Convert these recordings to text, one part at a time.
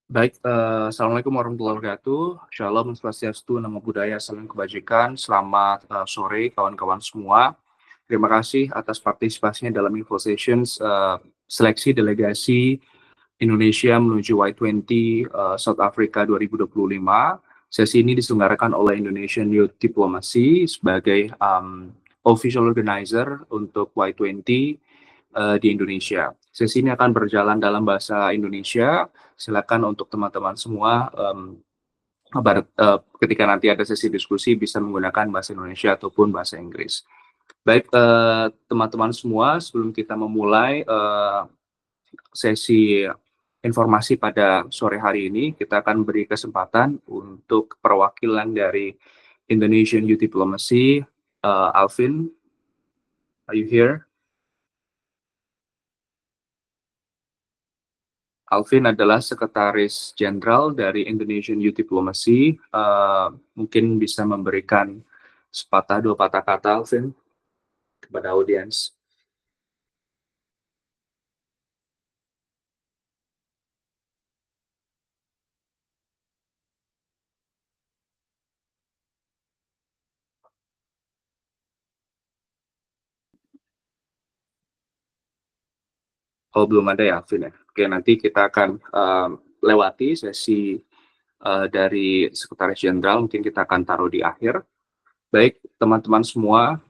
Baik, Assalamualaikum warahmatullahi wabarakatuh. Shalom, Swastiastu, Namo Buddhaya, Salam Kebajikan. Selamat sore kawan-kawan semua. Terima kasih atas partisipasinya dalam Info Sessions seleksi delegasi Indonesia menuju Y20 South Africa 2025. Sesi ini diselenggarakan oleh Indonesian Youth Diplomacy sebagai official organizer untuk Y20 di Indonesia. Sesi ini akan berjalan dalam bahasa Indonesia. Silakan untuk teman-teman semua ketika nanti ada sesi diskusi bisa menggunakan bahasa Indonesia ataupun bahasa Inggris. Baik, teman-teman semua, sebelum kita memulai sesi informasi pada sore hari ini, kita akan beri kesempatan untuk perwakilan dari Indonesian Youth Diplomacy. Alvin, are you here? Alvin adalah Sekretaris Jenderal dari Indonesian Youth Diplomacy. Mungkin bisa memberikan sepatah dua patah kata, Alvin, kepada audiens. Oh, belum ada ya, Alvin ya. Oke, nanti kita akan lewati sesi dari Sekretaris Jenderal, mungkin kita akan taruh di akhir. Baik, teman-teman semua,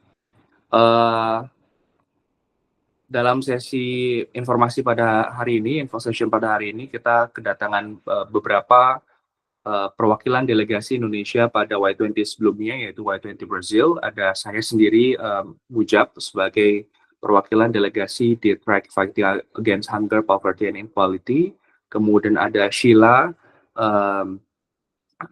dalam sesi informasi pada hari ini, info session pada hari ini, kita kedatangan beberapa perwakilan delegasi Indonesia pada Y20 sebelumnya, yaitu Y20 Brazil. Ada saya sendiri, Mujab, sebagai perwakilan delegasi di Track Fighting Against Hunger, Poverty, and Inequality. Kemudian ada Sheila,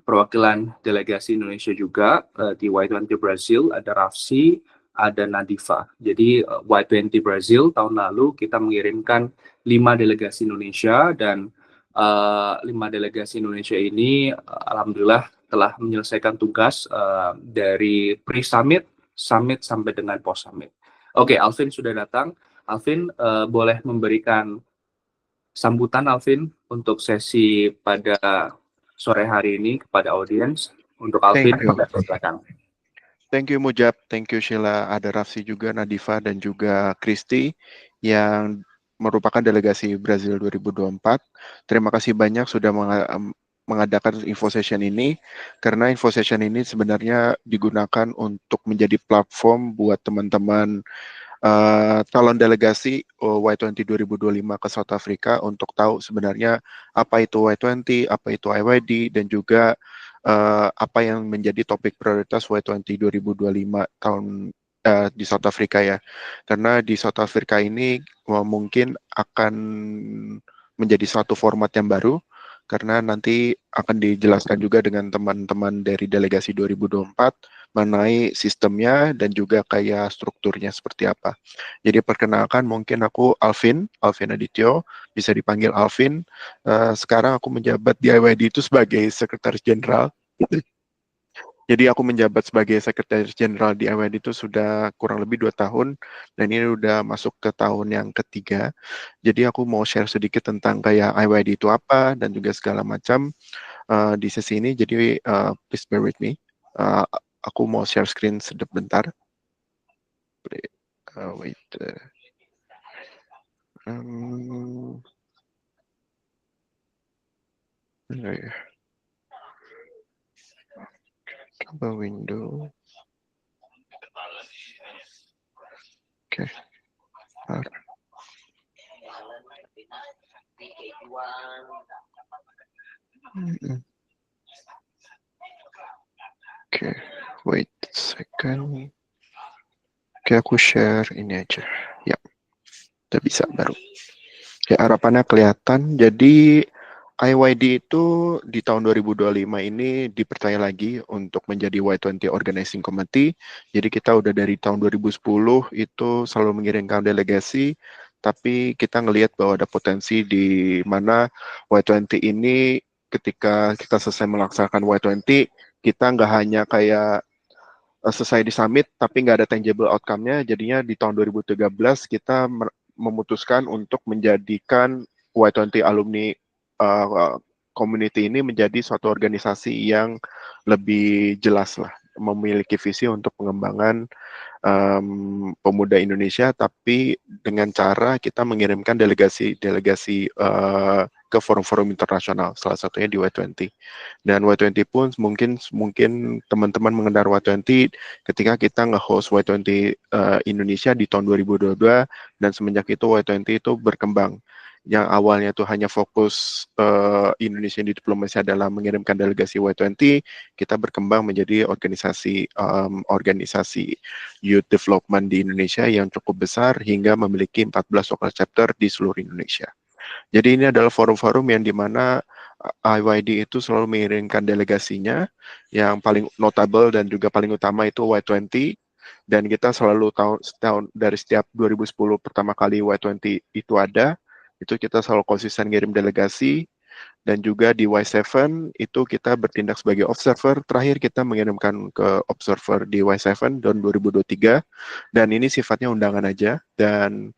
perwakilan delegasi Indonesia juga di Y20 Brazil. Ada Rafsi, ada Nadifa. Jadi Y20 Brazil tahun lalu kita mengirimkan 5 delegasi Indonesia, dan 5 delegasi Indonesia ini alhamdulillah telah menyelesaikan tugas dari pre-summit, summit, sampai dengan post-summit. Oke, Alvin sudah datang. Alvin, boleh memberikan sambutan, Alvin, untuk sesi pada sore hari ini kepada audiens. Untuk Alvin, silakan. Thank you Mujab, thank you Sheila, ada Rafsi juga, Nadifa, dan juga Kristi yang merupakan delegasi Brazil 2024. Terima kasih banyak sudah mengadakan info session ini, karena info session ini sebenarnya digunakan untuk menjadi platform buat teman-teman calon delegasi Y20 2025 ke South Africa untuk tahu sebenarnya apa itu Y20, apa itu IYD, dan juga apa yang menjadi topik prioritas Y20 2025 tahun di South Africa ya. Karena di South Africa ini mungkin akan menjadi suatu format yang baru, karena nanti akan dijelaskan juga dengan teman-teman dari delegasi 2024 mengenai sistemnya dan juga kayak strukturnya seperti apa. Jadi perkenalkan, mungkin aku Alvin Adityo, bisa dipanggil Alvin. Sekarang aku menjabat di IYD itu sebagai Sekretaris Jenderal. Jadi aku menjabat sebagai Sekretaris Jenderal di IYD itu sudah kurang lebih 2 tahun, dan ini udah masuk ke tahun yang ketiga. Jadi aku mau share sedikit tentang kayak IYD itu apa, dan juga segala macam di sesi ini. Jadi please bear with me. Aku mau share screen sebentar. Wait. Coba window. Oke. Oke, wait a second. Oke, aku share ini aja. Ya, udah bisa baru. Ya, harapannya kelihatan. Jadi IYD itu di tahun 2025 ini dipercaya lagi untuk menjadi Y20 Organizing Committee. Jadi kita udah dari tahun 2010 itu selalu mengirimkan delegasi, tapi kita ngelihat bahwa ada potensi di mana Y20 ini ketika kita selesai melaksanakan Y20, kita nggak hanya kayak selesai di summit tapi nggak ada tangible outcome-nya. Jadinya di tahun 2013 kita memutuskan untuk menjadikan Y20 alumni community ini menjadi suatu organisasi yang lebih jelas lah, memiliki visi untuk pengembangan pemuda Indonesia, tapi dengan cara kita mengirimkan delegasi-delegasi ke forum-forum internasional, salah satunya di Y20. Dan Y20 pun mungkin teman-teman mengenal Y20 ketika kita nge-host Y20 Indonesia di tahun 2022, dan semenjak itu Y20 itu berkembang. Yang awalnya itu hanya fokus Indonesian Diplomacy adalah mengirimkan delegasi Y20, kita berkembang menjadi organisasi youth development di Indonesia yang cukup besar hingga memiliki 14 local chapter di seluruh Indonesia. Jadi ini adalah forum-forum yang dimana IYD itu selalu mengirimkan delegasinya, yang paling notable dan juga paling utama itu Y20, dan kita selalu tahun dari setiap 2010 pertama kali Y20 itu ada, itu kita selalu konsisten ngirim delegasi. Dan juga di Y7 itu kita bertindak sebagai observer. Terakhir kita mengirimkan ke observer di Y7 tahun 2023, dan ini sifatnya undangan aja, dan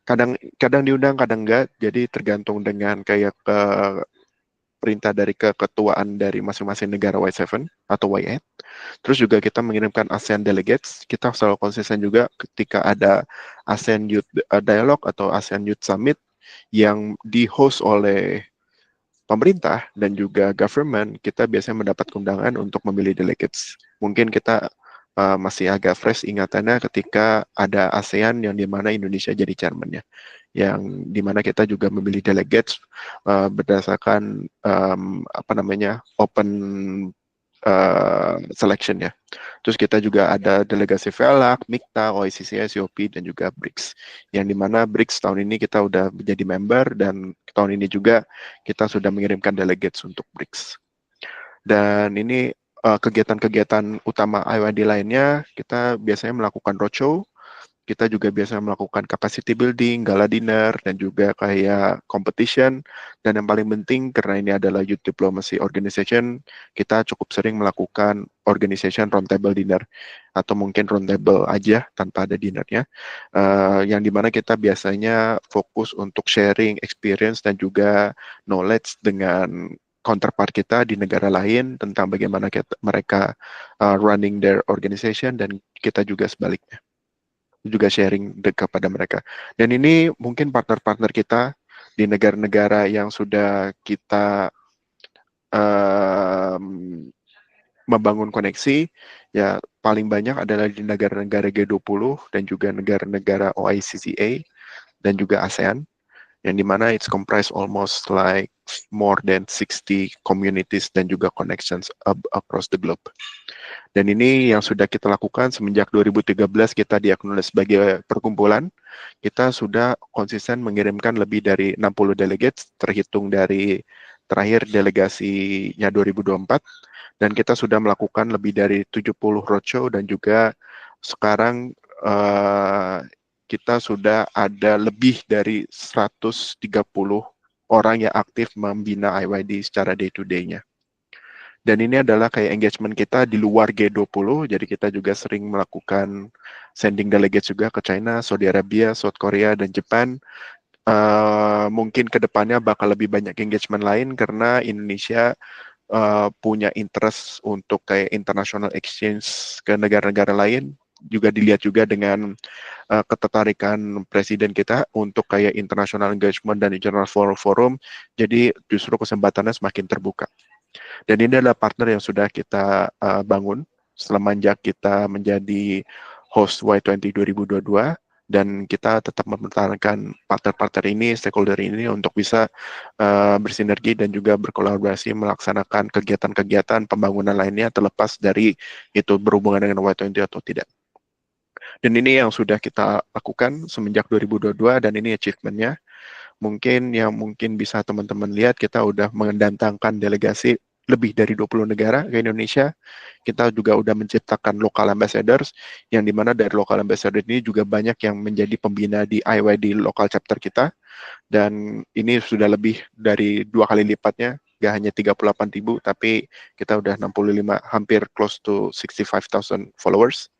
kadang diundang, kadang enggak, jadi tergantung dengan kayak perintah dari keketuaan dari masing-masing negara Y7 atau Y8. Terus juga kita mengirimkan ASEAN delegates. Kita selalu konsisten juga ketika ada ASEAN Youth Dialogue atau ASEAN Youth Summit yang di-host oleh pemerintah dan juga government, kita biasanya mendapat undangan untuk memilih delegates. Mungkin kita masih agak fresh ingatannya ketika ada ASEAN yang dimana Indonesia jadi chairman-nya, yang dimana kita juga memilih delegates berdasarkan open selection ya. Terus kita juga ada delegasi VELAC, MIKTA, OICC, SCOP, dan juga BRICS. Yang dimana BRICS tahun ini kita udah menjadi member, dan tahun ini juga kita sudah mengirimkan delegates untuk BRICS. Dan ini kegiatan-kegiatan utama IYD lainnya, kita biasanya melakukan roadshow, kita juga biasa melakukan capacity building, gala dinner, dan juga kayak competition. Dan yang paling penting, karena ini adalah Youth Diplomacy Organization, kita cukup sering melakukan organization roundtable dinner, atau mungkin roundtable aja tanpa ada dinnernya, yang dimana kita biasanya fokus untuk sharing experience dan juga knowledge dengan counterpart kita di negara lain tentang bagaimana mereka running their organization, dan kita juga sebaliknya juga sharing kepada mereka. Dan ini mungkin partner-partner kita di negara-negara yang sudah kita membangun koneksi, ya paling banyak adalah di negara-negara G20 dan juga negara-negara OICCA dan juga ASEAN, yang dimana it's comprised almost like more than 60 communities dan juga connections across the globe. Dan ini yang sudah kita lakukan semenjak 2013 kita di-acknowledge sebagai perkumpulan. Kita sudah konsisten mengirimkan lebih dari 60 delegates, terhitung dari terakhir delegasinya 2024. Dan kita sudah melakukan lebih dari 70 roadshow, dan juga sekarang kita sudah ada lebih dari 130 orang yang aktif membina IYD secara day-to-day-nya. Dan ini adalah kayak engagement kita di luar G20, jadi kita juga sering melakukan sending delegates juga ke China, Saudi Arabia, South Korea, dan Jepang. Mungkin ke depannya bakal lebih banyak engagement lain karena Indonesia punya interest untuk kayak international exchange ke negara-negara lain. Juga dilihat juga dengan ketertarikan presiden kita untuk kayak international engagement dan international forum, jadi justru kesempatannya semakin terbuka. Dan ini adalah partner yang sudah kita bangun semenjak kita menjadi host Y20 2022, dan kita tetap mempertahankan partner-partner ini, stakeholder ini untuk bisa bersinergi dan juga berkolaborasi melaksanakan kegiatan-kegiatan pembangunan lainnya terlepas dari itu berhubungan dengan Y20 atau tidak. Dan ini yang sudah kita lakukan semenjak 2022, dan ini achievement-nya. Mungkin bisa teman-teman lihat, kita udah mendatangkan delegasi lebih dari 20 negara ke Indonesia. Kita juga udah menciptakan local ambassadors, yang dimana dari local ambassador ini juga banyak yang menjadi pembina di IYD local chapter kita. Dan ini sudah lebih dari 2 kali lipatnya, gak hanya 38.000, tapi kita udah 65, hampir close to 65,000 followers.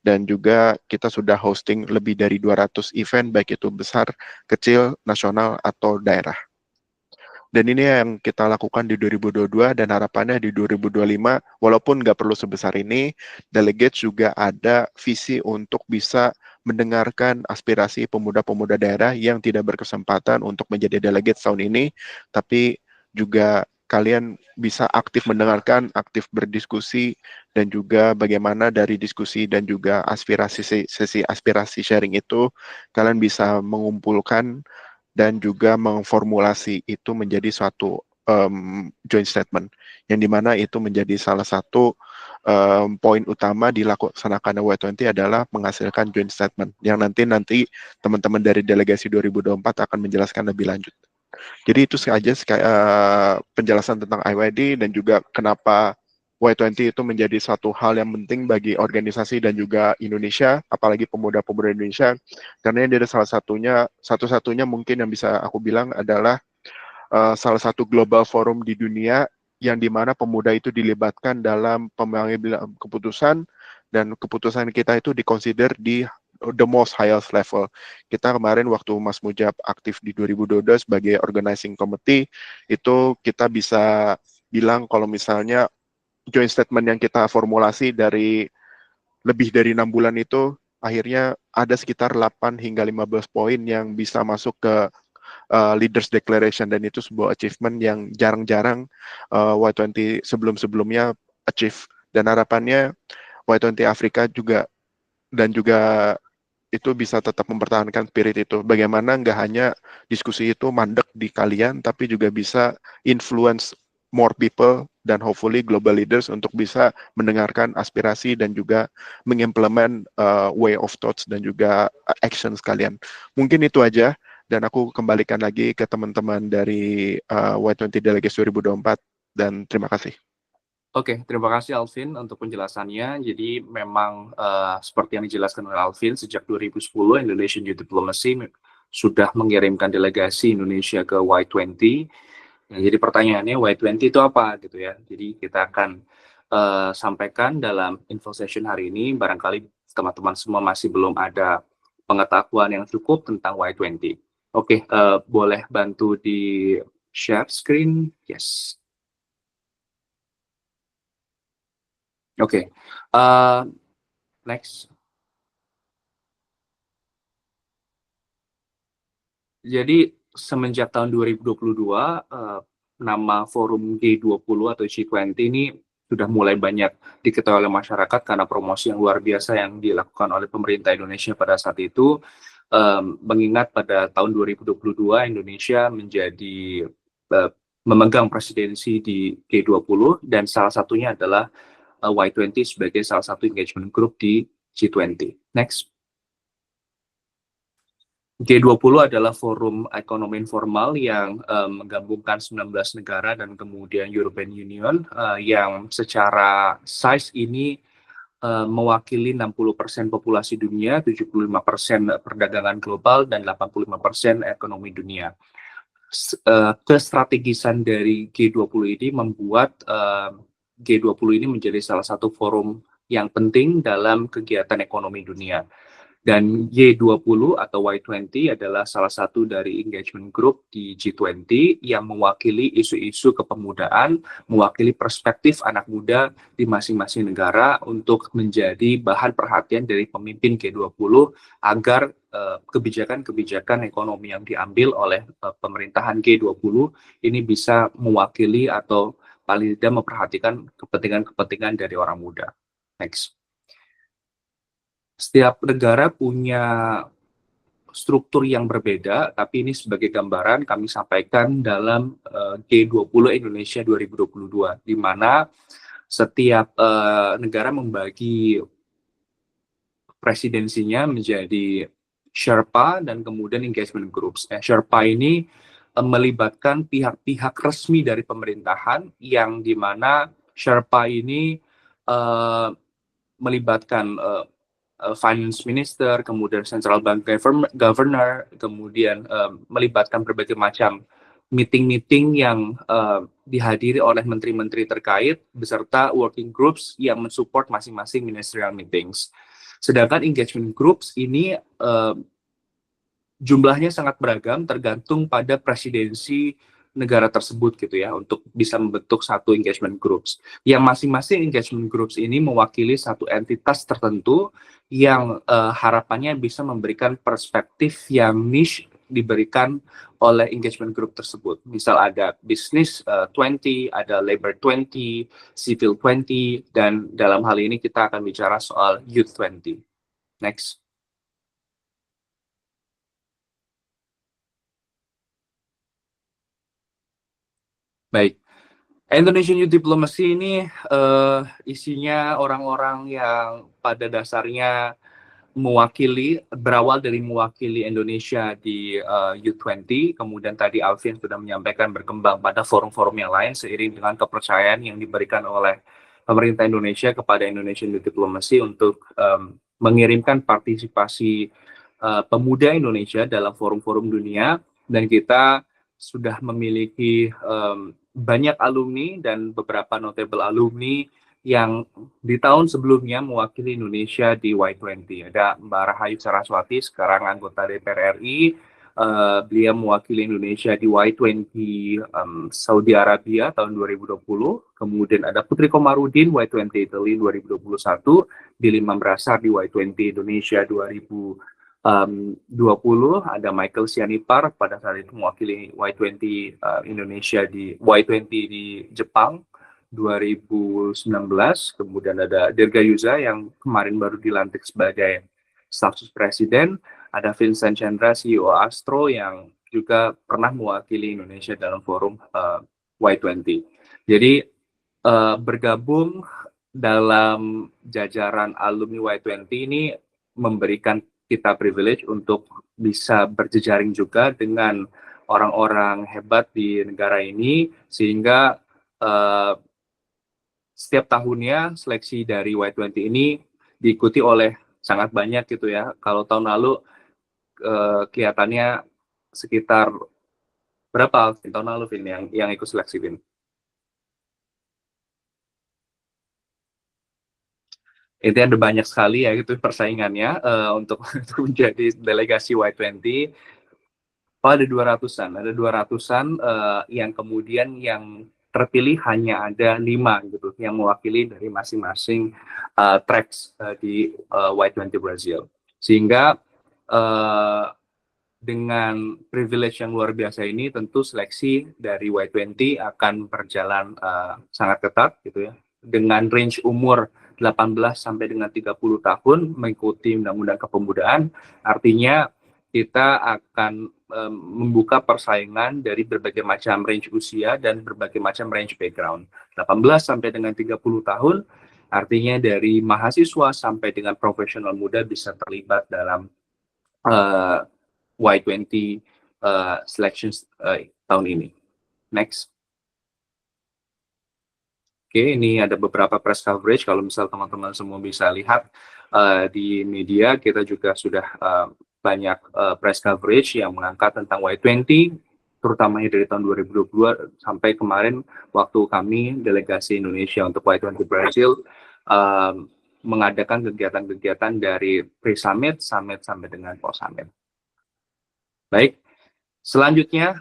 Dan juga kita sudah hosting lebih dari 200 event, baik itu besar, kecil, nasional, atau daerah. Dan ini yang kita lakukan di 2022 dan harapannya di 2025, walaupun nggak perlu sebesar ini, delegates juga ada visi untuk bisa mendengarkan aspirasi pemuda-pemuda daerah yang tidak berkesempatan untuk menjadi delegates tahun ini, tapi juga kalian bisa aktif mendengarkan, aktif berdiskusi, dan juga bagaimana dari diskusi dan juga sesi aspirasi sharing itu, kalian bisa mengumpulkan dan juga mengformulasi itu menjadi suatu joint statement, yang dimana itu menjadi salah satu poin utama dilaksanakan Y20 adalah menghasilkan joint statement, yang nanti teman-teman dari delegasi 2024 akan menjelaskan lebih lanjut. Jadi itu saja penjelasan tentang IYD dan juga kenapa Y20 itu menjadi satu hal yang penting bagi organisasi dan juga Indonesia, apalagi pemuda-pemuda Indonesia, karena ini ada satu-satunya mungkin yang bisa aku bilang adalah salah satu global forum di dunia yang dimana pemuda itu dilibatkan dalam pengambilan keputusan, dan keputusan kita itu dikonsider di the most highest level. Kita kemarin waktu Mas Mujab aktif di 2022 sebagai organizing committee, itu kita bisa bilang kalau misalnya joint statement yang kita formulasi dari lebih dari 6 bulan itu, akhirnya ada sekitar 8 hingga 15 poin yang bisa masuk ke Leaders Declaration, dan itu sebuah achievement yang jarang-jarang Y20 sebelum-sebelumnya achieve, dan harapannya Y20 Afrika juga dan juga itu bisa tetap mempertahankan spirit itu. Bagaimana nggak hanya diskusi itu mandek di kalian, tapi juga bisa influence more people dan hopefully global leaders untuk bisa mendengarkan aspirasi dan juga mengimplement way of thoughts dan juga actions kalian. Mungkin itu aja, dan aku kembalikan lagi ke teman-teman dari Y20 Delegates 2024, dan terima kasih. Oke, terima kasih Alvin untuk penjelasannya. Jadi memang seperti yang dijelaskan oleh Alvin, sejak 2010 Indonesian Youth Diplomacy sudah mengirimkan delegasi Indonesia ke Y20. Nah, jadi pertanyaannya Y20 itu apa gitu ya. Jadi kita akan sampaikan dalam info session hari ini. Barangkali teman-teman semua masih belum ada pengetahuan yang cukup tentang Y20. Oke, boleh bantu di share screen? Yes. Oke, next. Jadi semenjak tahun 2022, nama forum G20 atau G20 ini sudah mulai banyak diketahui oleh masyarakat karena promosi yang luar biasa yang dilakukan oleh pemerintah Indonesia pada saat itu. Mengingat pada tahun 2022 Indonesia menjadi memegang presidensi di G20 dan salah satunya adalah Y20 sebagai salah satu engagement group di G20. Next. G20 adalah forum ekonomi informal yang menggabungkan 19 negara dan kemudian European Union yang secara size ini mewakili 60% populasi dunia, 75% perdagangan global, dan 85% ekonomi dunia. Kestrategisan dari G20 ini membuat G20 ini menjadi salah satu forum yang penting dalam kegiatan ekonomi dunia. Dan G20 atau Y20 adalah salah satu dari engagement group di G20 yang mewakili isu-isu kepemudaan, mewakili perspektif anak muda di masing-masing negara untuk menjadi bahan perhatian dari pemimpin G20 agar kebijakan-kebijakan ekonomi yang diambil oleh pemerintahan G20 ini bisa mewakili atau paling tidak memperhatikan kepentingan-kepentingan dari orang muda. Next. Setiap negara punya struktur yang berbeda, tapi ini sebagai gambaran kami sampaikan dalam G20 Indonesia 2022, di mana setiap negara membagi presidensinya menjadi Sherpa dan kemudian engagement groups. Sherpa ini melibatkan pihak-pihak resmi dari pemerintahan yang di mana Sherpa ini melibatkan finance minister, kemudian central bank governor, kemudian melibatkan berbagai macam meeting-meeting yang dihadiri oleh menteri-menteri terkait beserta working groups yang mensupport masing-masing ministerial meetings. Sedangkan engagement groups ini jumlahnya sangat beragam tergantung pada presidensi negara tersebut gitu ya, untuk bisa membentuk satu engagement groups. Yang masing-masing engagement groups ini mewakili satu entitas tertentu yang harapannya bisa memberikan perspektif yang niche diberikan oleh engagement group tersebut. Misal ada business 20, ada labor 20, civil 20, dan dalam hal ini kita akan bicara soal youth 20. Next. Baik, Indonesian Youth Diplomacy ini isinya orang-orang yang pada dasarnya berawal dari mewakili Indonesia di U20, kemudian tadi Alvin sudah menyampaikan berkembang pada forum-forum yang lain seiring dengan kepercayaan yang diberikan oleh pemerintah Indonesia kepada Indonesian Youth Diplomacy untuk mengirimkan partisipasi pemuda Indonesia dalam forum-forum dunia, dan kita sudah memiliki banyak alumni dan beberapa notable alumni yang di tahun sebelumnya mewakili Indonesia di Y20. Ada Mbak Rahayu Saraswati, sekarang anggota DPR RI. Beliau mewakili Indonesia di Y20 Saudi Arabia tahun 2020. Kemudian ada Putri Komarudin Y20 Italy 2021. Billy Mambrasar di Y20 Indonesia 2020. Ada Michael Sianipar pada saat itu mewakili Y20 Indonesia di Y20 di Jepang 2019. Kemudian ada Dirga Yuza yang kemarin baru dilantik sebagai staf sus presiden. Ada Vincent Chandra, CEO Astro, yang juga pernah mewakili Indonesia dalam forum Y20. Jadi bergabung dalam jajaran alumni Y20 ini memberikan kita privilege untuk bisa berjejaring juga dengan orang-orang hebat di negara ini, sehingga setiap tahunnya seleksi dari Y20 ini diikuti oleh sangat banyak gitu ya. Kalau tahun lalu kelihatannya sekitar berapa tahun lalu Vin yang ikut seleksi Vin? Intinya ada banyak sekali ya gitu persaingannya untuk menjadi delegasi Y20. Oh, ada 200-an, yang kemudian yang terpilih hanya ada 5 gitu yang mewakili dari masing-masing tracks di Y20 Brazil. Sehingga dengan privilege yang luar biasa ini, tentu seleksi dari Y20 akan berjalan sangat ketat gitu ya, dengan range umur 18 sampai dengan 30 tahun mengikuti Undang-Undang Kepemudaan. Artinya kita akan membuka persaingan dari berbagai macam range usia dan berbagai macam range background. 18 sampai dengan 30 tahun, artinya dari mahasiswa sampai dengan profesional muda bisa terlibat dalam Y20 selections tahun ini. Next. Oke, ini ada beberapa press coverage. Kalau misal teman-teman semua bisa lihat di media, kita juga sudah banyak press coverage yang mengangkat tentang Y20, terutamanya dari tahun 2022 sampai kemarin waktu kami delegasi Indonesia untuk Y20 Brazil mengadakan kegiatan-kegiatan dari pre-summit, summit, sampai dengan post-summit. Baik, selanjutnya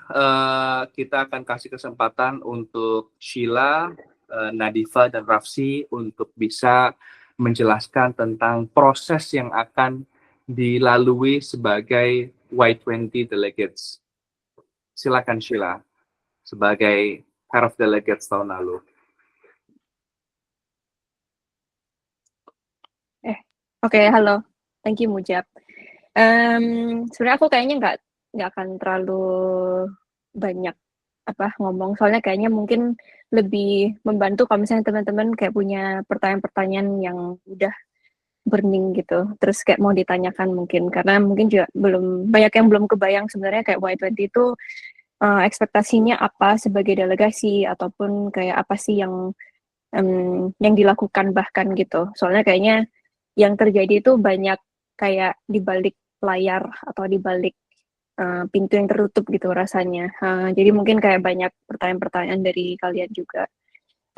kita akan kasih kesempatan untuk Sheila, Nadifa, dan Rafsi untuk bisa menjelaskan tentang proses yang akan dilalui sebagai Y20 delegates. Silakan Sheila, sebagai Head of Delegates tahun lalu. Oke, halo. Thank you, Mujab. Sebenarnya aku kayaknya nggak akan terlalu banyak ngomong, soalnya kayaknya mungkin lebih membantu kalau misalnya teman-teman kayak punya pertanyaan-pertanyaan yang udah burning gitu, terus kayak mau ditanyakan mungkin, karena mungkin juga banyak yang belum kebayang sebenarnya kayak Y20 itu ekspektasinya apa sebagai delegasi, ataupun kayak apa sih yang dilakukan bahkan gitu. Soalnya kayaknya yang terjadi itu banyak kayak di balik layar atau di balik pintu yang tertutup gitu rasanya. Jadi mungkin kayak banyak pertanyaan-pertanyaan dari kalian juga.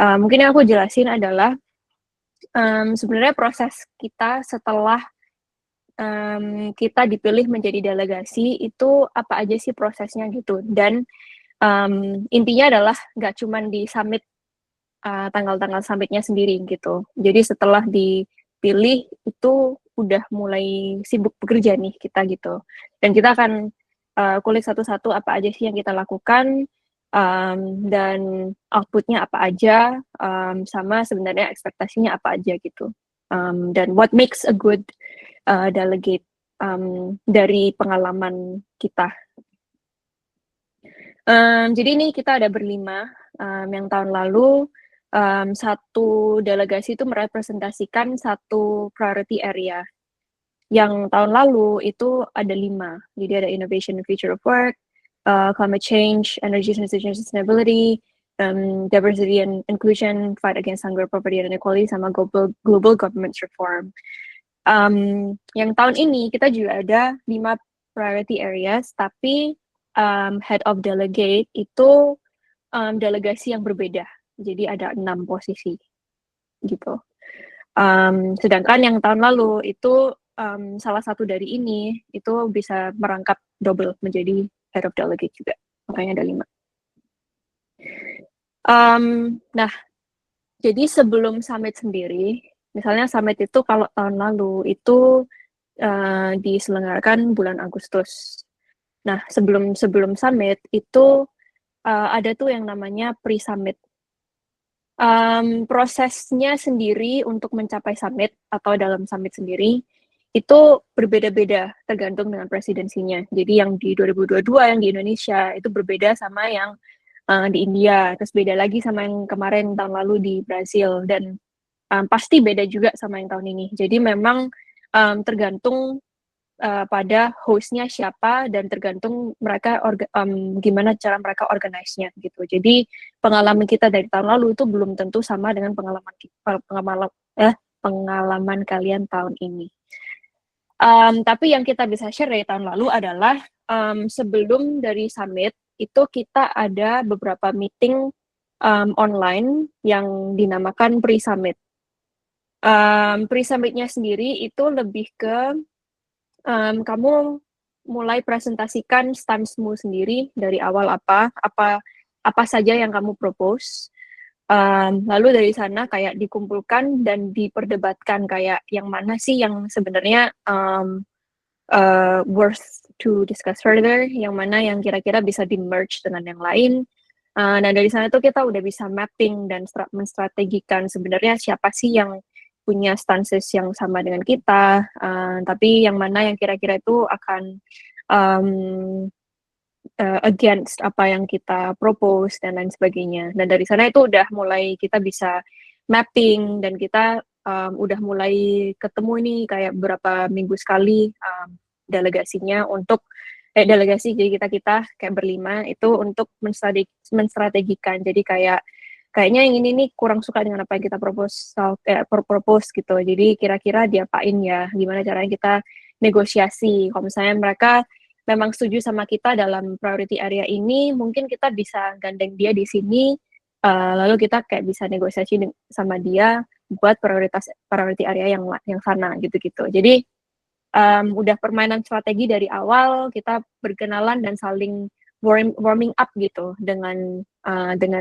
Mungkin yang aku jelasin adalah sebenarnya proses kita setelah kita dipilih menjadi delegasi itu apa aja sih prosesnya gitu. Dan intinya adalah nggak cuman di summit, tanggal-tanggal summitnya sendiri gitu. Jadi setelah dipilih itu udah mulai sibuk bekerja nih kita gitu. Dan kita akan kulik satu-satu apa aja sih yang kita lakukan, dan outputnya apa aja, sama sebenarnya ekspektasinya apa aja gitu. Dan what makes a good delegate dari pengalaman kita. Jadi ini kita ada berlima, yang tahun lalu satu delegasi itu merepresentasikan satu priority area. Yang tahun lalu itu ada 5. Jadi ada innovation and future of work, climate change, energy transition and sustainability, diversity and inclusion, fight against hunger, poverty and inequality, sama global government reform. Yang tahun ini kita juga ada 5 priority areas, tapi head of delegate itu delegasi yang berbeda. Jadi ada 6 posisi gitu. Sedangkan yang tahun lalu itu salah satu dari ini itu bisa merangkap double menjadi head of delegate juga. Makanya ada 5. Nah, jadi sebelum summit sendiri, misalnya summit itu kalau tahun lalu itu diselenggarakan bulan Agustus. Nah, sebelum summit itu ada tuh yang namanya pre-summit. Prosesnya sendiri untuk mencapai summit atau dalam summit sendiri itu berbeda-beda tergantung dengan presidensinya. Jadi yang di 2022 yang di Indonesia itu berbeda sama yang di India, terus beda lagi sama yang kemarin tahun lalu di Brasil, dan pasti beda juga sama yang tahun ini. Jadi memang tergantung pada hostnya siapa dan tergantung mereka gimana cara mereka organize-nya gitu. Jadi pengalaman kita dari tahun lalu itu belum tentu sama dengan pengalaman kalian tahun ini. Tapi yang kita bisa share dari tahun lalu adalah sebelum dari summit itu kita ada beberapa meeting online yang dinamakan pre-summit. Pre-summitnya sendiri itu lebih ke kamu mulai presentasikan stance-mu sendiri dari awal apa saja yang kamu propose. Lalu dari sana kayak dikumpulkan dan diperdebatkan kayak yang mana sih yang sebenarnya worth to discuss further, yang mana yang kira-kira bisa di-merge dengan yang lain. Nah dari sana tuh kita udah bisa mapping dan menstrategikan sebenarnya siapa sih yang punya stances yang sama dengan kita, tapi yang mana yang kira-kira itu akan against apa yang kita propose dan lain sebagainya. Dan dari sana itu udah mulai kita bisa mapping dan kita udah mulai ketemu nih kayak beberapa minggu sekali delegasinya untuk delegasi, jadi kita kayak berlima itu untuk menstrategikan. Jadi kayaknya yang ini nih kurang suka dengan apa yang kita propose gitu. Jadi kira-kira diapain ya, gimana caranya kita negosiasi. Kalau misalnya mereka memang setuju sama kita dalam priority area ini, mungkin kita bisa gandeng dia di sini, lalu kita kayak bisa negosiasi sama dia buat priority area yang sana gitu-gitu. Jadi udah permainan strategi dari awal, kita berkenalan dan saling warming up gitu dengan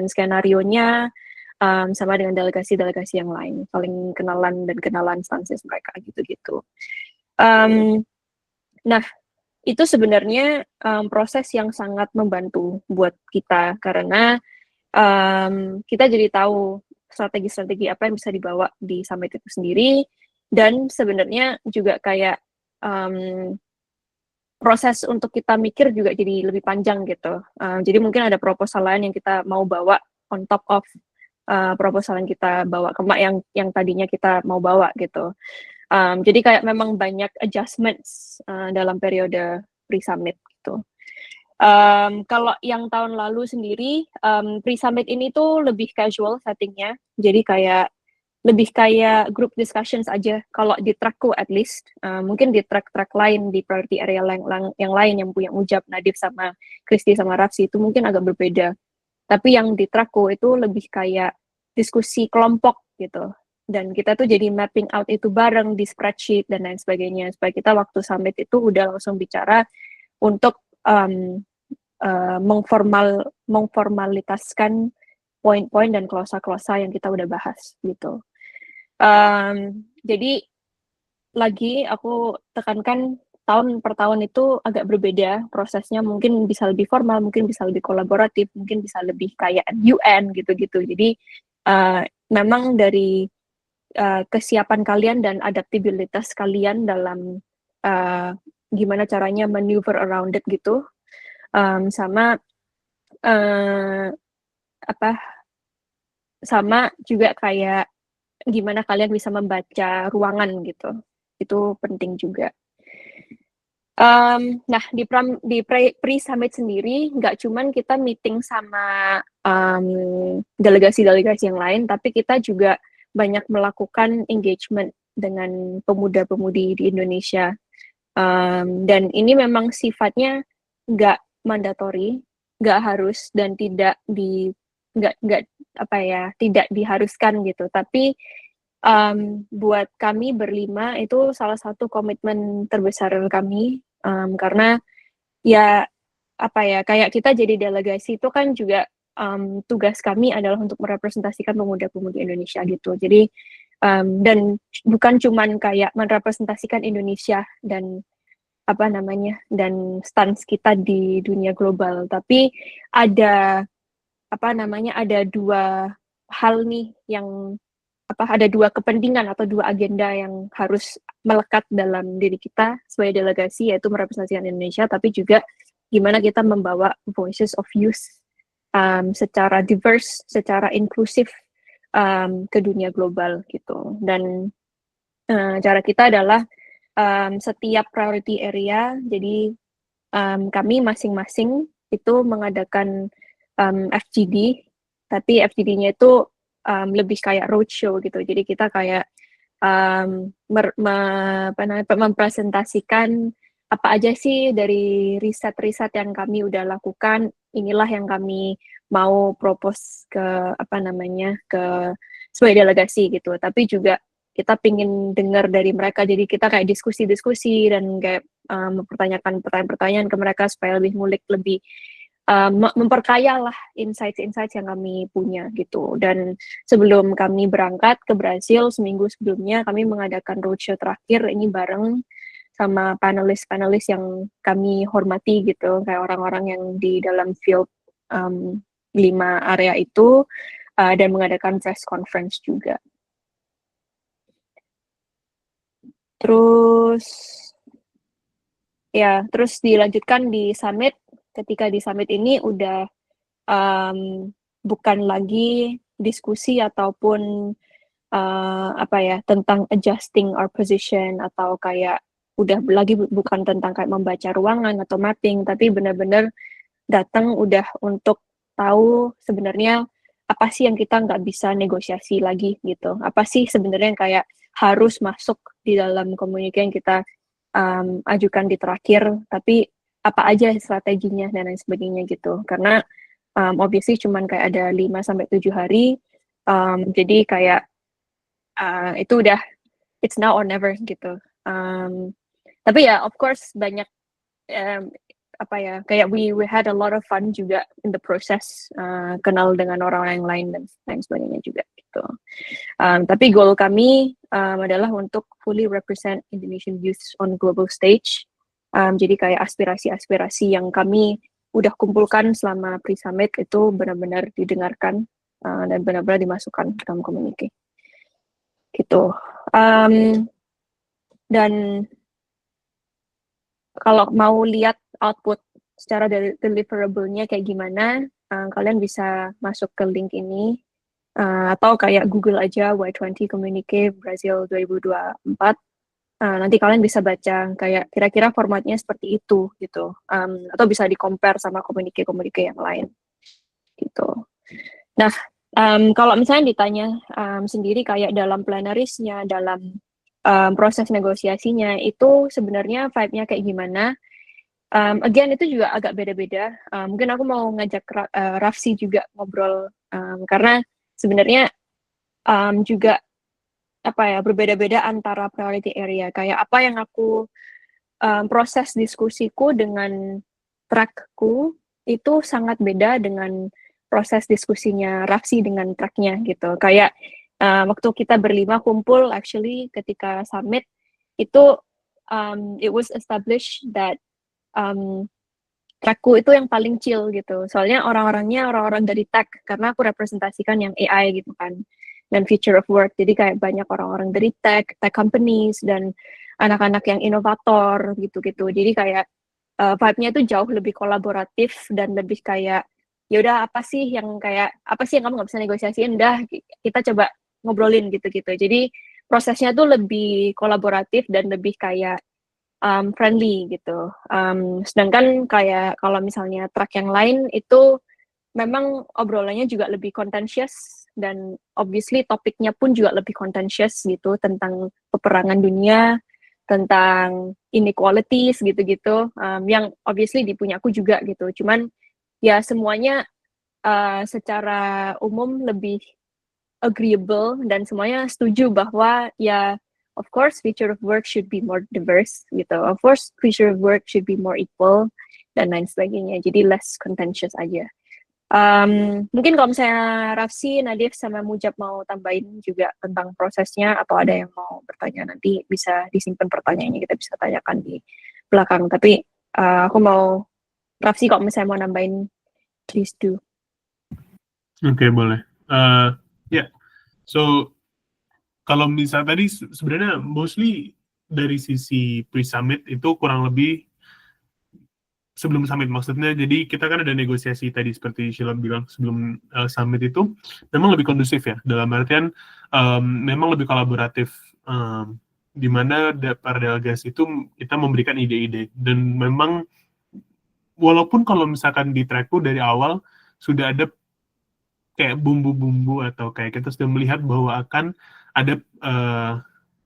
skenario-nya, sama dengan delegasi-delegasi yang lain, saling kenalan stances mereka gitu-gitu. Nah, itu sebenarnya proses yang sangat membantu buat kita karena kita jadi tahu strategi-strategi apa yang bisa dibawa di summit itu sendiri, dan sebenarnya juga kayak proses untuk kita mikir juga jadi lebih panjang gitu. Jadi mungkin ada proposal lain yang kita mau bawa on top of proposal yang kita bawa yang tadinya kita mau bawa gitu. Jadi kayak memang banyak adjustments dalam periode pre-summit gitu. Kalau yang tahun lalu sendiri, pre-summit ini tuh lebih casual settingnya, jadi kayak lebih kayak group discussions aja kalau di trackku at least. Mungkin di track lain di priority area yang lain yang punya Mujab, Nadif sama Kristi sama Rafsi itu mungkin agak berbeda. Tapi yang di trackku itu lebih kayak diskusi kelompok gitu. Dan kita tuh jadi mapping out itu bareng di spreadsheet dan lain sebagainya supaya kita waktu summit itu udah langsung bicara untuk mengformalitaskan poin-poin dan klausa-klausa yang kita udah bahas gitu. Jadi lagi aku tekankan tahun per tahun itu agak berbeda prosesnya, mungkin bisa lebih formal, mungkin bisa lebih kolaboratif, mungkin bisa lebih kayak UN gitu-gitu. Jadi memang dari kesiapan kalian dan adaptabilitas kalian dalam gimana caranya maneuver around it gitu, sama sama juga kayak gimana kalian bisa membaca ruangan gitu, itu penting juga. Nah, di pre-summit sendiri, nggak cuman kita meeting sama delegasi-delegasi yang lain, tapi kita juga banyak melakukan engagement dengan pemuda-pemudi di Indonesia. Dan ini memang sifatnya nggak mandatori, nggak harus, dan tidak tidak diharuskan gitu. Tapi buat kami berlima itu salah satu komitmen terbesar kami, karena ya kayak kita jadi delegasi itu kan juga tugas kami adalah untuk merepresentasikan pemuda-pemudi Indonesia gitu. Jadi dan bukan cuman kayak merepresentasikan Indonesia dan dan stance kita di dunia global, tapi ada ada dua hal nih yang ada dua kepentingan atau dua agenda yang harus melekat dalam diri kita sebagai delegasi, yaitu merepresentasikan Indonesia, tapi juga gimana kita membawa voices of youth secara diverse, secara inklusif ke dunia global gitu. Dan cara kita adalah setiap priority area, jadi kami masing-masing itu mengadakan FGD, tapi FGD-nya itu lebih kayak roadshow gitu. Jadi kita kayak mempresentasikan apa aja sih dari riset-riset yang kami udah lakukan, inilah yang kami mau propose ke ke sebagai delegasi gitu. Tapi juga kita pingin dengar dari mereka, jadi kita kayak diskusi-diskusi dan kayak mempertanyakan pertanyaan-pertanyaan ke mereka supaya lebih ngulik, lebih memperkaya lah insights-insights yang kami punya gitu. Dan sebelum kami berangkat ke Brasil, seminggu sebelumnya kami mengadakan roadshow terakhir ini bareng sama panelis-panelis yang kami hormati gitu, kayak orang-orang yang di dalam field 5 area itu, dan mengadakan press conference juga. Terus dilanjutkan di summit. Ketika di summit ini udah bukan lagi diskusi ataupun tentang adjusting our position, atau kayak udah lagi bukan tentang kayak membaca ruangan atau mapping, tapi benar-benar datang udah untuk tahu sebenarnya apa sih yang kita nggak bisa negosiasi lagi gitu, apa sih sebenarnya yang kayak harus masuk di dalam komunikasi yang kita ajukan di terakhir, tapi apa aja strateginya dan lain sebagainya gitu. Karena obviously cuman kayak ada 5-7 hari, jadi kayak itu udah it's now or never gitu. Tapi ya of course banyak kayak we had a lot of fun juga in the process, kenal dengan orang-orang yang lain dan lain sebagainya juga gitu. Tapi goal kami adalah untuk fully represent Indonesian youth on global stage. Jadi kayak aspirasi-aspirasi yang kami udah kumpulkan selama pre-summit itu benar-benar didengarkan dan benar-benar dimasukkan ke dalam komunikasi gitu. Dan kalau mau lihat output secara deliverable-nya kayak gimana, kalian bisa masuk ke link ini, atau kayak Google aja Y20 Communique Brazil 2024. Nanti kalian bisa baca kayak kira-kira formatnya seperti itu gitu, atau bisa di-compare sama komunike-komunike yang lain gitu. Nah, kalau misalnya ditanya sendiri kayak dalam plenarisnya, dalam proses negosiasinya, itu sebenarnya vibe-nya kayak gimana? Again, itu juga agak beda-beda. Mungkin aku mau ngajak Rafsi juga ngobrol, karena sebenarnya juga berbeda-beda antara priority area. Kayak apa yang aku proses diskusiku dengan trackku itu sangat beda dengan proses diskusinya Rafsi dengan tracknya gitu. Kayak waktu kita berlima kumpul actually ketika summit itu it was established that trackku itu yang paling chill gitu. Soalnya orang-orangnya orang-orang dari tech karena aku representasikan yang AI gitu kan dan future of work. Jadi kayak banyak orang-orang dari tech companies dan anak-anak yang inovator gitu-gitu. Jadi kayak vibe-nya itu jauh lebih kolaboratif dan lebih kayak ya udah apa sih yang kamu nggak bisa negosiasiin, dah kita coba ngobrolin gitu-gitu. Jadi prosesnya tuh lebih kolaboratif dan lebih kayak friendly gitu. Sedangkan kayak kalau misalnya track yang lain itu memang obrolannya juga lebih contentious dan obviously topiknya pun juga lebih contentious gitu tentang peperangan dunia, tentang inequalities gitu-gitu, yang obviously di punya aku juga gitu. Cuman ya semuanya secara umum lebih agreeable dan semuanya setuju bahwa ya of course future of work should be more diverse gitu. Of course future of work should be more equal dan lain sebagainya. Jadi less contentious aja. Mungkin kalau misalnya Rafsi, Nadif, sama Mujab mau tambahin juga tentang prosesnya atau ada yang mau bertanya nanti bisa disimpan pertanyaannya, kita bisa tanyakan di belakang. Tapi aku mau Rafsi kalau misalnya mau nambahin, please do. Oke, boleh. So kalau misalnya tadi sebenarnya mostly dari sisi pre-summit itu kurang lebih sebelum summit, maksudnya jadi kita kan ada negosiasi tadi seperti Sheila bilang sebelum summit itu memang lebih kondusif ya, dalam artian memang lebih kolaboratif, di mana para delegasi itu kita memberikan ide-ide dan memang walaupun kalau misalkan di trackku dari awal sudah ada kayak bumbu-bumbu atau kayak kita sudah melihat bahwa akan ada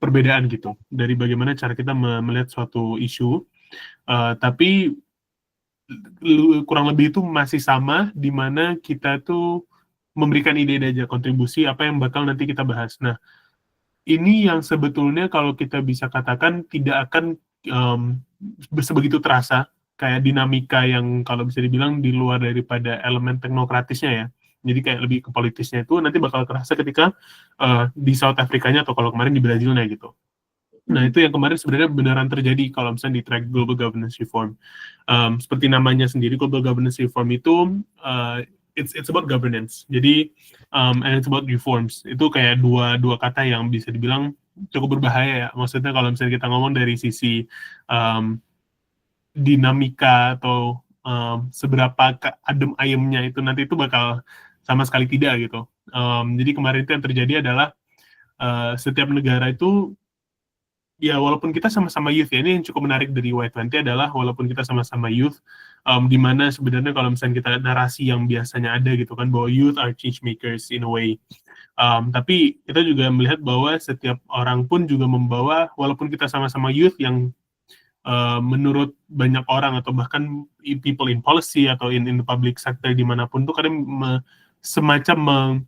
perbedaan gitu dari bagaimana cara kita melihat suatu isu, tapi kurang lebih itu masih sama, di mana kita tuh memberikan ide-ide aja, kontribusi apa yang bakal nanti kita bahas. Nah, ini yang sebetulnya kalau kita bisa katakan tidak akan sebegitu terasa, kayak dinamika yang kalau bisa dibilang di luar daripada elemen teknokratisnya ya. Jadi kayak lebih ke politisnya itu nanti bakal terasa ketika di South Afrikanya atau kalau kemarin di Brazilnya gitu. Nah, itu yang kemarin sebenarnya beneran terjadi kalau misalnya di track Global Governance Reform. Seperti namanya sendiri, Global Governance Reform itu it's about governance. Jadi and it's about reforms. Itu kayak dua kata yang bisa dibilang cukup berbahaya ya. Maksudnya kalau misalnya kita ngomong dari sisi dinamika atau seberapa adem ayemnya itu nanti itu bakal sama sekali tidak gitu. Jadi kemarin itu yang terjadi adalah setiap negara itu ya walaupun kita sama-sama youth ya, ini yang cukup menarik dari Y20 adalah walaupun kita sama-sama youth, di mana sebenarnya kalau misalnya kita narasi yang biasanya ada gitu kan bahwa youth are change makers in a way, tapi kita juga melihat bahwa setiap orang pun juga membawa, walaupun kita sama-sama youth yang menurut banyak orang atau bahkan people in policy atau in the public sector dimanapun tuh kadang semacam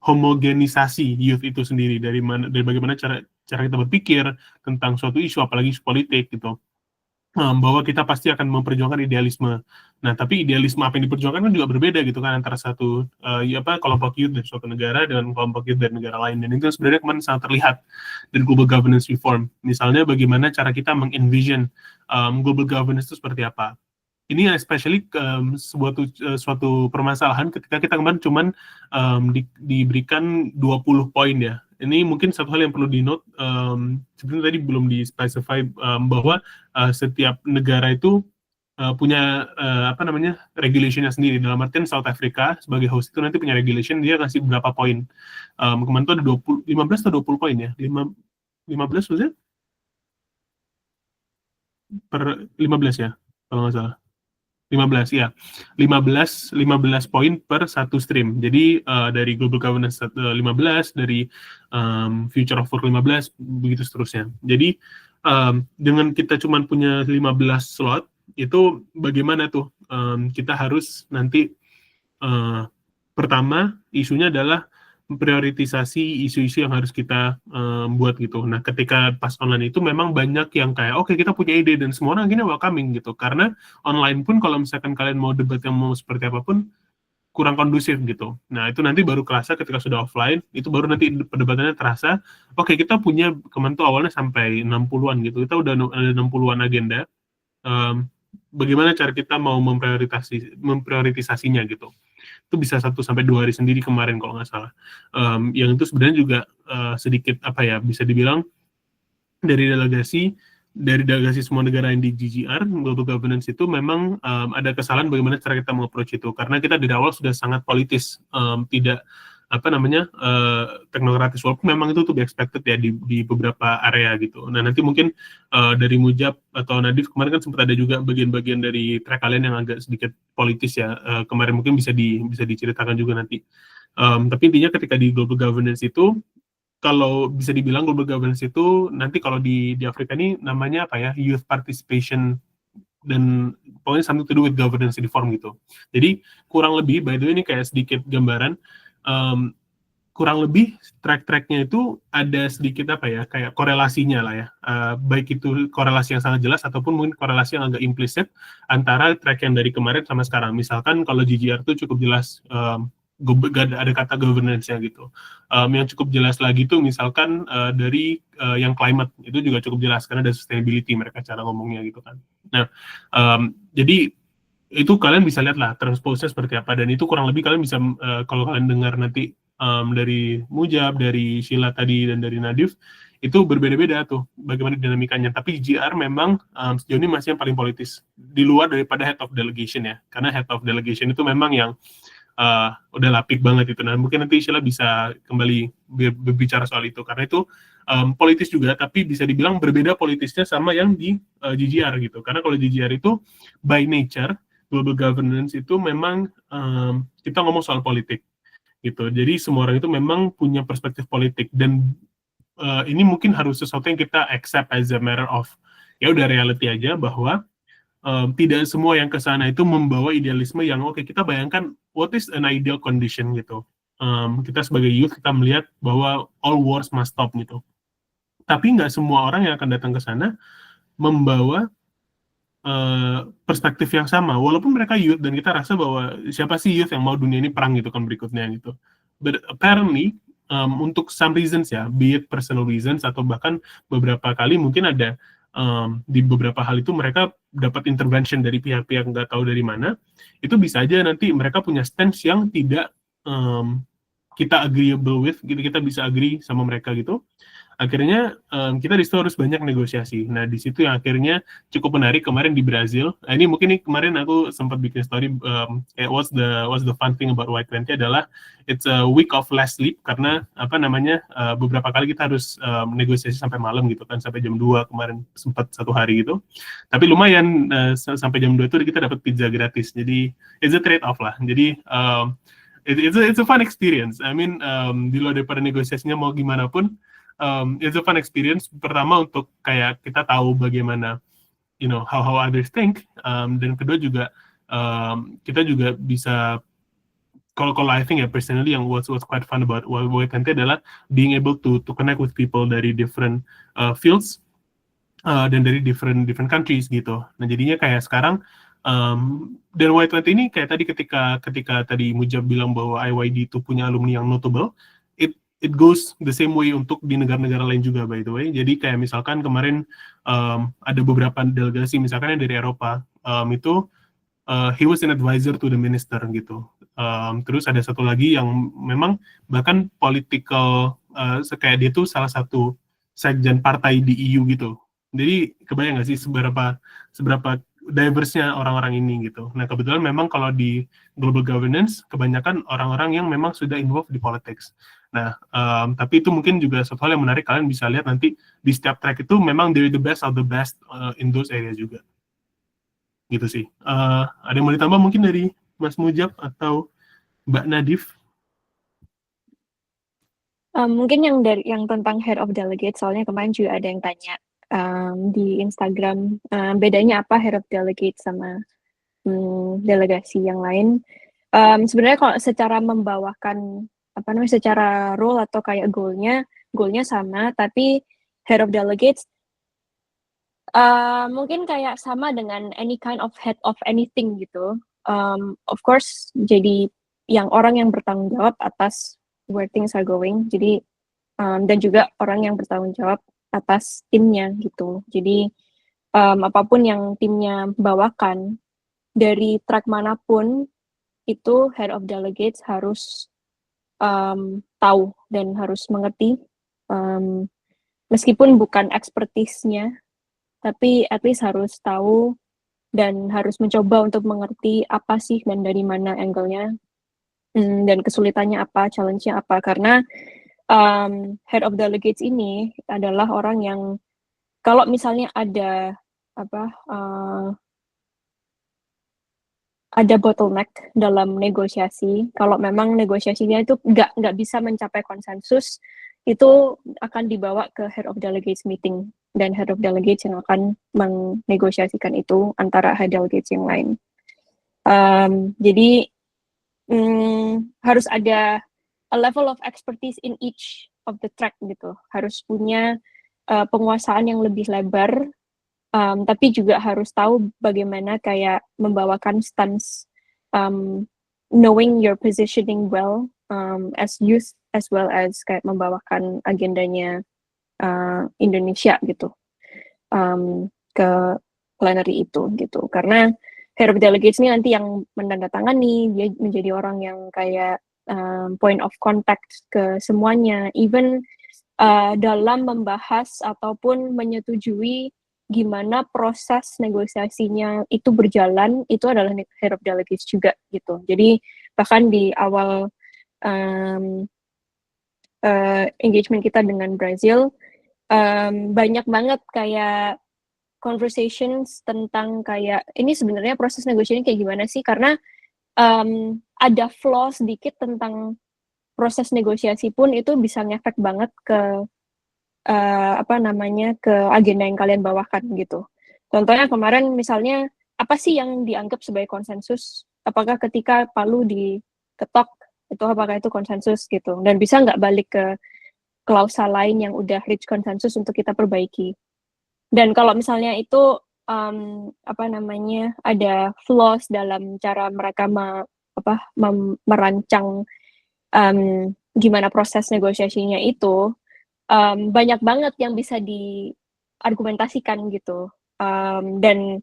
homogenisasi youth itu sendiri dari bagaimana cara kita berpikir tentang suatu isu, apalagi isu politik gitu, bahwa kita pasti akan memperjuangkan idealisme. Nah, tapi idealisme apa yang diperjuangkan kan juga berbeda gitu kan antara satu kelompok youth dari suatu negara dengan kelompok youth dari negara lain, dan itu sebenarnya kemarin sangat terlihat dari Global Governance Reform. Misalnya bagaimana cara kita mengenvision global governance itu seperti apa. Ini especially suatu permasalahan ketika kita kemarin cuman diberikan 20 poin ya. Ini mungkin satu hal yang perlu di-note, sebenarnya tadi belum di-specify bahwa setiap negara itu punya regulation-nya sendiri. Dalam artian South Africa sebagai host itu nanti punya regulation, dia kasih berapa poin. Kemarin itu ada 15 atau 20 poin ya? 15 maksudnya? Per 15 ya, kalau nggak salah. 15 ya, 15 poin per satu stream. Jadi dari Global Governance 15, dari Future of Work 15, begitu seterusnya. Jadi dengan kita cuma punya 15 slot, itu bagaimana tuh kita harus nanti pertama isunya adalah prioritisasi isu-isu yang harus kita buat gitu. Nah, ketika pas online itu memang banyak yang kayak, oke, kita punya ide dan semua orang akhirnya welcoming gitu. Karena online pun kalau misalkan kalian mau debat yang mau seperti apapun, kurang kondusif gitu. Nah, itu nanti baru kerasa ketika sudah offline, itu baru nanti perdebatannya terasa, oke, kita punya kemarin tuh awalnya sampai 60-an gitu. Kita udah ada 60-an agenda. Bagaimana cara kita mau memprioritisasinya gitu. Itu bisa 1-2 hari sendiri kemarin kalau nggak salah. Yang itu sebenarnya juga sedikit bisa dibilang dari delegasi semua negara yang di GGR, Global Governance itu memang ada kesalahan bagaimana cara kita meng-approach itu. Karena kita dari awal sudah sangat politis, tidak teknokratis, walaupun memang itu to be expected ya di beberapa area gitu. Nah, nanti mungkin dari Mujab atau Nadif kemarin kan sempat ada juga bagian-bagian dari track kalian yang agak sedikit politis ya. Kemarin mungkin bisa diceritakan juga nanti. Tapi intinya ketika di Global Governance itu, kalau bisa dibilang global governance itu nanti kalau di Afrika ini namanya youth participation, dan pokoknya something to do with governance reform gitu. Jadi kurang lebih, by the way ini kayak sedikit gambaran, kurang lebih track-tracknya itu ada sedikit kayak korelasinya lah ya, baik itu korelasi yang sangat jelas ataupun mungkin korelasi yang agak implisit antara track yang dari kemarin sama sekarang. Misalkan kalau GGR itu cukup jelas, ada kata governance-nya gitu. Yang cukup jelas lagi tuh misalkan dari yang climate itu juga cukup jelas karena ada sustainability mereka cara ngomongnya gitu kan. Nah, jadi itu kalian bisa lihat lah transpose-nya seperti apa, dan itu kurang lebih kalian bisa kalau kalian dengar nanti dari Mujab, dari Sheila tadi, dan dari Nadif, itu berbeda-beda tuh bagaimana dinamikanya. Tapi GR memang sejauh ini masih yang paling politis di luar daripada head of delegation ya, karena head of delegation itu memang yang udah lapik banget itu. Nah, mungkin nanti Sheila bisa kembali berbicara soal itu, karena itu politis juga, tapi bisa dibilang berbeda politisnya sama yang di GGR gitu. Karena kalau GGR itu by nature, global governance itu memang kita ngomong soal politik gitu. Jadi semua orang itu memang punya perspektif politik, dan ini mungkin harus sesuatu yang kita accept as a matter of ya udah reality aja, bahwa tidak semua yang ke sana itu membawa idealisme yang oke, kita bayangkan what is an ideal condition gitu. Kita sebagai youth kita melihat bahwa all wars must stop gitu. Tapi nggak semua orang yang akan datang ke sana membawa perspektif yang sama, walaupun mereka youth dan kita rasa bahwa siapa sih youth yang mau dunia ini perang gitu kan berikutnya gitu. But apparently untuk some reasons ya, be it personal reasons atau bahkan beberapa kali mungkin ada di beberapa hal itu mereka dapat intervention dari pihak-pihak nggak tahu dari mana, itu bisa aja nanti mereka punya stance yang tidak kita agreeable with gitu, kita bisa agree sama mereka gitu. Akhirnya kita di situ harus banyak negosiasi. Nah, di situ yang akhirnya cukup menarik kemarin di Brazil. Nah, ini mungkin kemarin aku sempat bikin story, what's the fun thing about Y20 adalah it's a week of less sleep, karena beberapa kali kita harus negosiasi sampai malam gitu kan, sampai jam 2 kemarin sempat 1 hari gitu. Tapi lumayan sampai jam 2 itu kita dapat pizza gratis. Jadi it's a trade off lah. Jadi it's a fun experience. I mean, di luar daripada negosiasinya mau gimana pun, it's a fun experience. Pertama untuk kayak kita tahu bagaimana how others think, dan kedua juga kita juga bisa, kalau I think ya personally yang what's quite fun about Y20 adalah being able to connect with people dari different fields dan dari different countries gitu. Nah, jadinya kayak sekarang dan Y20 ini kayak tadi ketika tadi Mujab bilang bahwa IYD itu punya alumni yang notable, it goes the same way untuk di negara-negara lain juga, by the way. Jadi kayak misalkan kemarin ada beberapa delegasi misalkan yang dari Eropa, itu he was an advisor to the minister gitu. Terus ada satu lagi yang memang bahkan political, kayak dia tuh salah satu sekjen partai di EU gitu. Jadi kebayang nggak sih seberapa diverse-nya orang-orang ini gitu. Nah, kebetulan memang kalau di global governance kebanyakan orang-orang yang memang sudah involved di politics. Nah, tapi itu mungkin juga suatu hal yang menarik, kalian bisa lihat nanti di setiap track itu memang they're the best of the best in those areas juga. Gitu sih. Ada yang mau ditambah mungkin dari Mas Mujab atau Mbak Nadif? Mungkin yang tentang head of delegate, soalnya kemarin juga ada yang tanya di Instagram, bedanya apa head of delegate sama delegasi yang lain. Sebenarnya kalau secara membawakan apa namanya, secara role atau kayak goalnya sama, tapi head of delegates mungkin kayak sama dengan any kind of head of anything gitu. Of course, jadi orang yang bertanggung jawab atas where things are going. Jadi dan juga orang yang bertanggung jawab atas timnya gitu. Jadi apapun yang timnya bawakan dari track manapun itu head of delegates harus tahu dan harus mengerti, meskipun bukan expertise-nya, tapi at least harus tahu dan harus mencoba untuk mengerti apa sih dan dari mana angle-nya, dan kesulitannya apa, challenge-nya apa. Karena head of delegates ini adalah orang yang kalau misalnya ada ada bottleneck dalam negosiasi, kalau memang negosiasinya itu nggak bisa mencapai konsensus, itu akan dibawa ke head of delegates meeting, dan head of delegates yang akan menegosiasikan itu antara head delegates yang lain. Jadi harus ada a level of expertise in each of the track gitu, harus punya penguasaan yang lebih lebar. Tapi juga harus tahu bagaimana kayak membawakan stance, knowing your positioning well, as youth as well as kayak membawakan agendanya Indonesia gitu ke plenary itu gitu. Karena head of delegates ini nanti yang menandatangani, dia menjadi orang yang kayak point of contact ke semuanya, even dalam membahas ataupun menyetujui gimana proses negosiasinya itu berjalan, itu adalah head of delegates juga gitu. Jadi bahkan di awal engagement kita dengan Brazil, banyak banget kayak conversations tentang kayak ini sebenarnya proses negosiasi kayak gimana sih, karena ada flaw sedikit tentang proses negosiasi pun itu bisa ngefek banget ke ke agenda yang kalian bawakan gitu. Contohnya kemarin misalnya, apa sih yang dianggap sebagai konsensus? Apakah ketika Palu diketok, itu apakah itu konsensus gitu? Dan bisa nggak balik ke klausa lain yang udah reach konsensus untuk kita perbaiki? Dan kalau misalnya itu ada flaws dalam cara mereka merancang gimana proses negosiasinya itu, banyak banget yang bisa diargumentasikan gitu, dan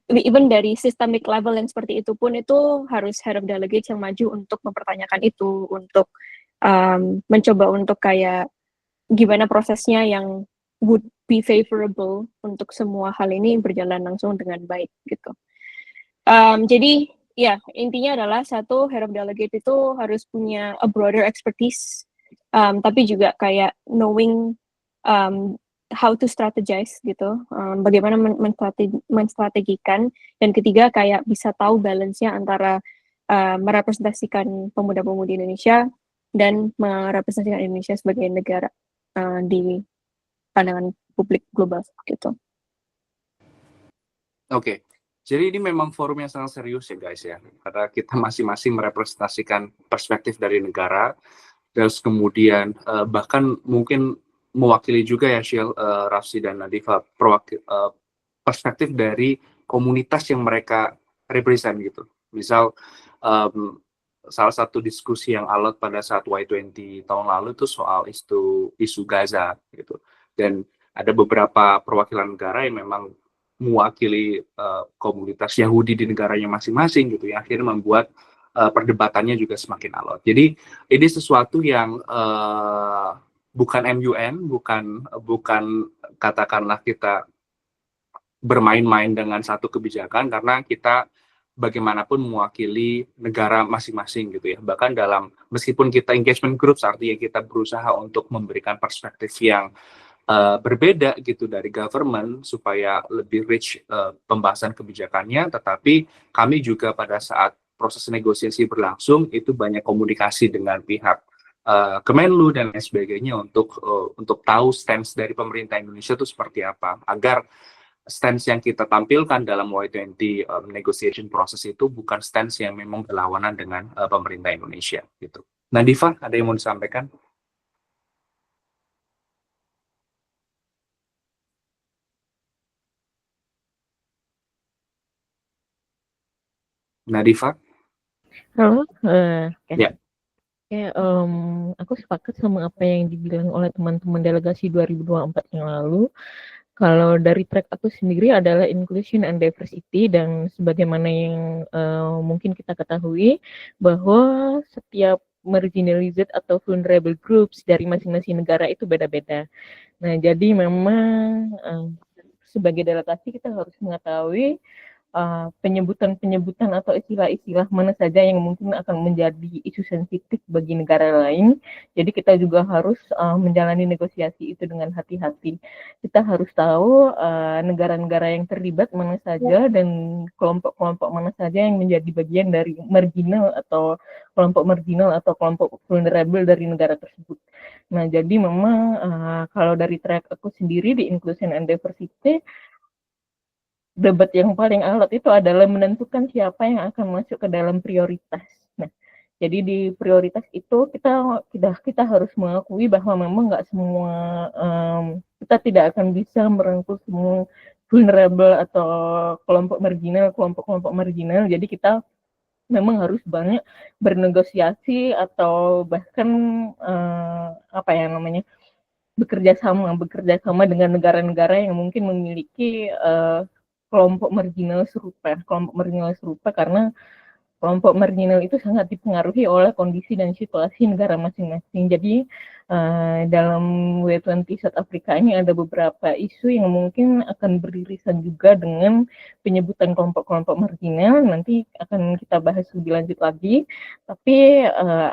even dari systemic level yang seperti itu pun itu harus head of delegates yang maju untuk mempertanyakan itu, untuk mencoba untuk kayak gimana prosesnya yang would be favorable untuk semua hal ini berjalan langsung dengan baik gitu. Jadi ya intinya adalah satu, head of delegate itu harus punya a broader expertise, tapi juga kayak knowing how to strategize gitu, bagaimana menstrategikan, dan ketiga kayak bisa tahu balance-nya antara merepresentasikan pemuda-pemudi Indonesia dan merepresentasikan Indonesia sebagai negara di pandangan publik global gitu. Oke. Jadi ini memang forum yang sangat serius ya guys ya, karena kita masing-masing merepresentasikan perspektif dari negara, terus kemudian bahkan mungkin mewakili juga ya Shil, Rafsi dan Nadifa, perspektif dari komunitas yang mereka represent gitu. Misal salah satu diskusi yang alot pada saat Y20 tahun lalu itu soal isu Gaza gitu, dan ada beberapa perwakilan negara yang memang mewakili komunitas Yahudi di negaranya masing-masing gitu, yang akhirnya membuat perdebatannya juga semakin alot. Jadi ini sesuatu yang bukan MUN, bukan katakanlah kita bermain-main dengan satu kebijakan, karena kita bagaimanapun mewakili negara masing-masing gitu ya. Bahkan meskipun kita engagement groups, artinya kita berusaha untuk memberikan perspektif yang berbeda gitu dari government supaya lebih rich pembahasan kebijakannya, tetapi kami juga pada saat proses negosiasi berlangsung itu banyak komunikasi dengan pihak Kemenlu dan lain sebagainya untuk tahu stance dari pemerintah Indonesia itu seperti apa, agar stance yang kita tampilkan dalam Y20 negotiation process itu bukan stance yang memang berlawanan dengan pemerintah Indonesia gitu. Nadifa, ada yang mau disampaikan? Nadifa? Halo, oke. Ya. Aku sepakat sama apa yang dibilang oleh teman-teman delegasi 2024 yang lalu. Kalau dari track aku sendiri adalah inclusion and diversity, dan sebagaimana yang mungkin kita ketahui bahwa setiap marginalized atau vulnerable groups dari masing-masing negara itu beda-beda. Nah, jadi memang sebagai delegasi kita harus mengetahui penyebutan-penyebutan atau istilah-istilah mana saja yang mungkin akan menjadi isu sensitif bagi negara lain. Jadi kita juga harus menjalani negosiasi itu dengan hati-hati. Kita harus tahu negara-negara yang terlibat mana saja dan kelompok-kelompok mana saja yang menjadi bagian dari marginal atau kelompok vulnerable dari negara tersebut. Nah, jadi memang kalau dari track aku sendiri di Inclusion and Diversity, debat yang paling alot itu adalah menentukan siapa yang akan masuk ke dalam prioritas. Nah, jadi di prioritas itu kita harus mengakui bahwa memang nggak semua kita tidak akan bisa merangkul semua vulnerable atau kelompok-kelompok marginal. Jadi kita memang harus banyak bernegosiasi atau bahkan bekerja sama dengan negara-negara yang mungkin memiliki kelompok marginal serupa, karena kelompok marginal itu sangat dipengaruhi oleh kondisi dan situasi negara masing-masing. Jadi dalam W20 South Africa ini ada beberapa isu yang mungkin akan beririsan juga dengan penyebutan kelompok-kelompok marginal. Nanti akan kita bahas lebih lanjut lagi, tapi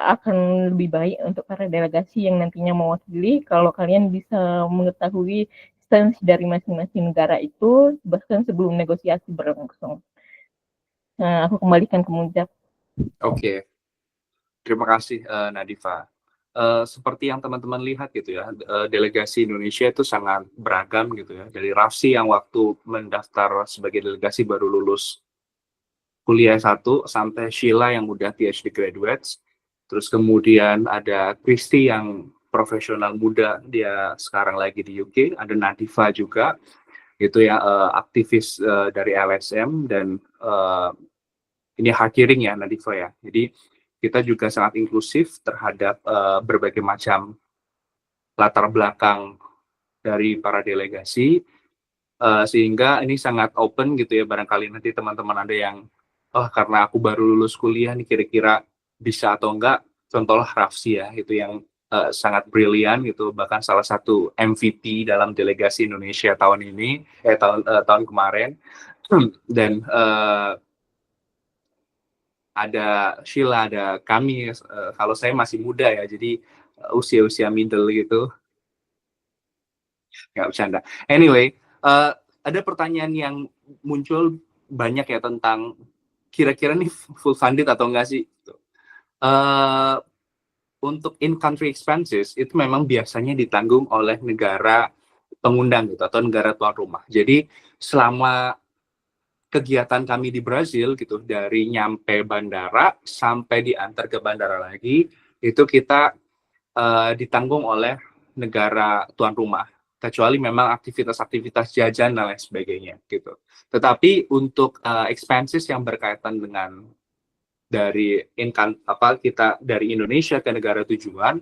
akan lebih baik untuk para delegasi yang nantinya mewakili kalau kalian bisa mengetahui stance dari masing-masing negara itu bahkan sebelum negosiasi berlangsung. Nah, aku kembalikan ke Mujab. Oke. Terima kasih Nadifa. Seperti yang teman-teman lihat gitu ya, delegasi Indonesia itu sangat beragam gitu ya. Dari Rafsi yang waktu mendaftar sebagai delegasi baru lulus kuliah 1 sampai Sheila yang udah PhD graduates. Terus kemudian ada Christy yang profesional muda, dia sekarang lagi di UK. Ada Nadifa juga, itu ya aktivis dari LSM, dan ini hard hearing ya Nadifa ya. Jadi kita juga sangat inklusif terhadap berbagai macam latar belakang dari para delegasi, sehingga ini sangat open gitu ya. Barangkali nanti teman-teman ada yang karena aku baru lulus kuliah nih kira-kira bisa atau enggak, contohlah Rafsi ya, itu yang sangat brilian gitu, bahkan salah satu MVP dalam delegasi Indonesia tahun ini, tahun kemarin. Dan ada Sheila, ada kami, kalau saya masih muda ya, jadi usia-usia middle gitu, nggak bercanda. Anyway, ada pertanyaan yang muncul banyak ya tentang kira-kira nih full funded atau enggak sih? Untuk in-country expenses itu memang biasanya ditanggung oleh negara pengundang gitu, atau negara tuan rumah. Jadi selama kegiatan kami di Brazil gitu, dari nyampe bandara sampai diantar ke bandara lagi, itu kita ditanggung oleh negara tuan rumah, kecuali memang aktivitas-aktivitas jajan dan lain sebagainya gitu. Tetapi untuk expenses yang berkaitan dengan dari income kita dari Indonesia ke negara tujuan,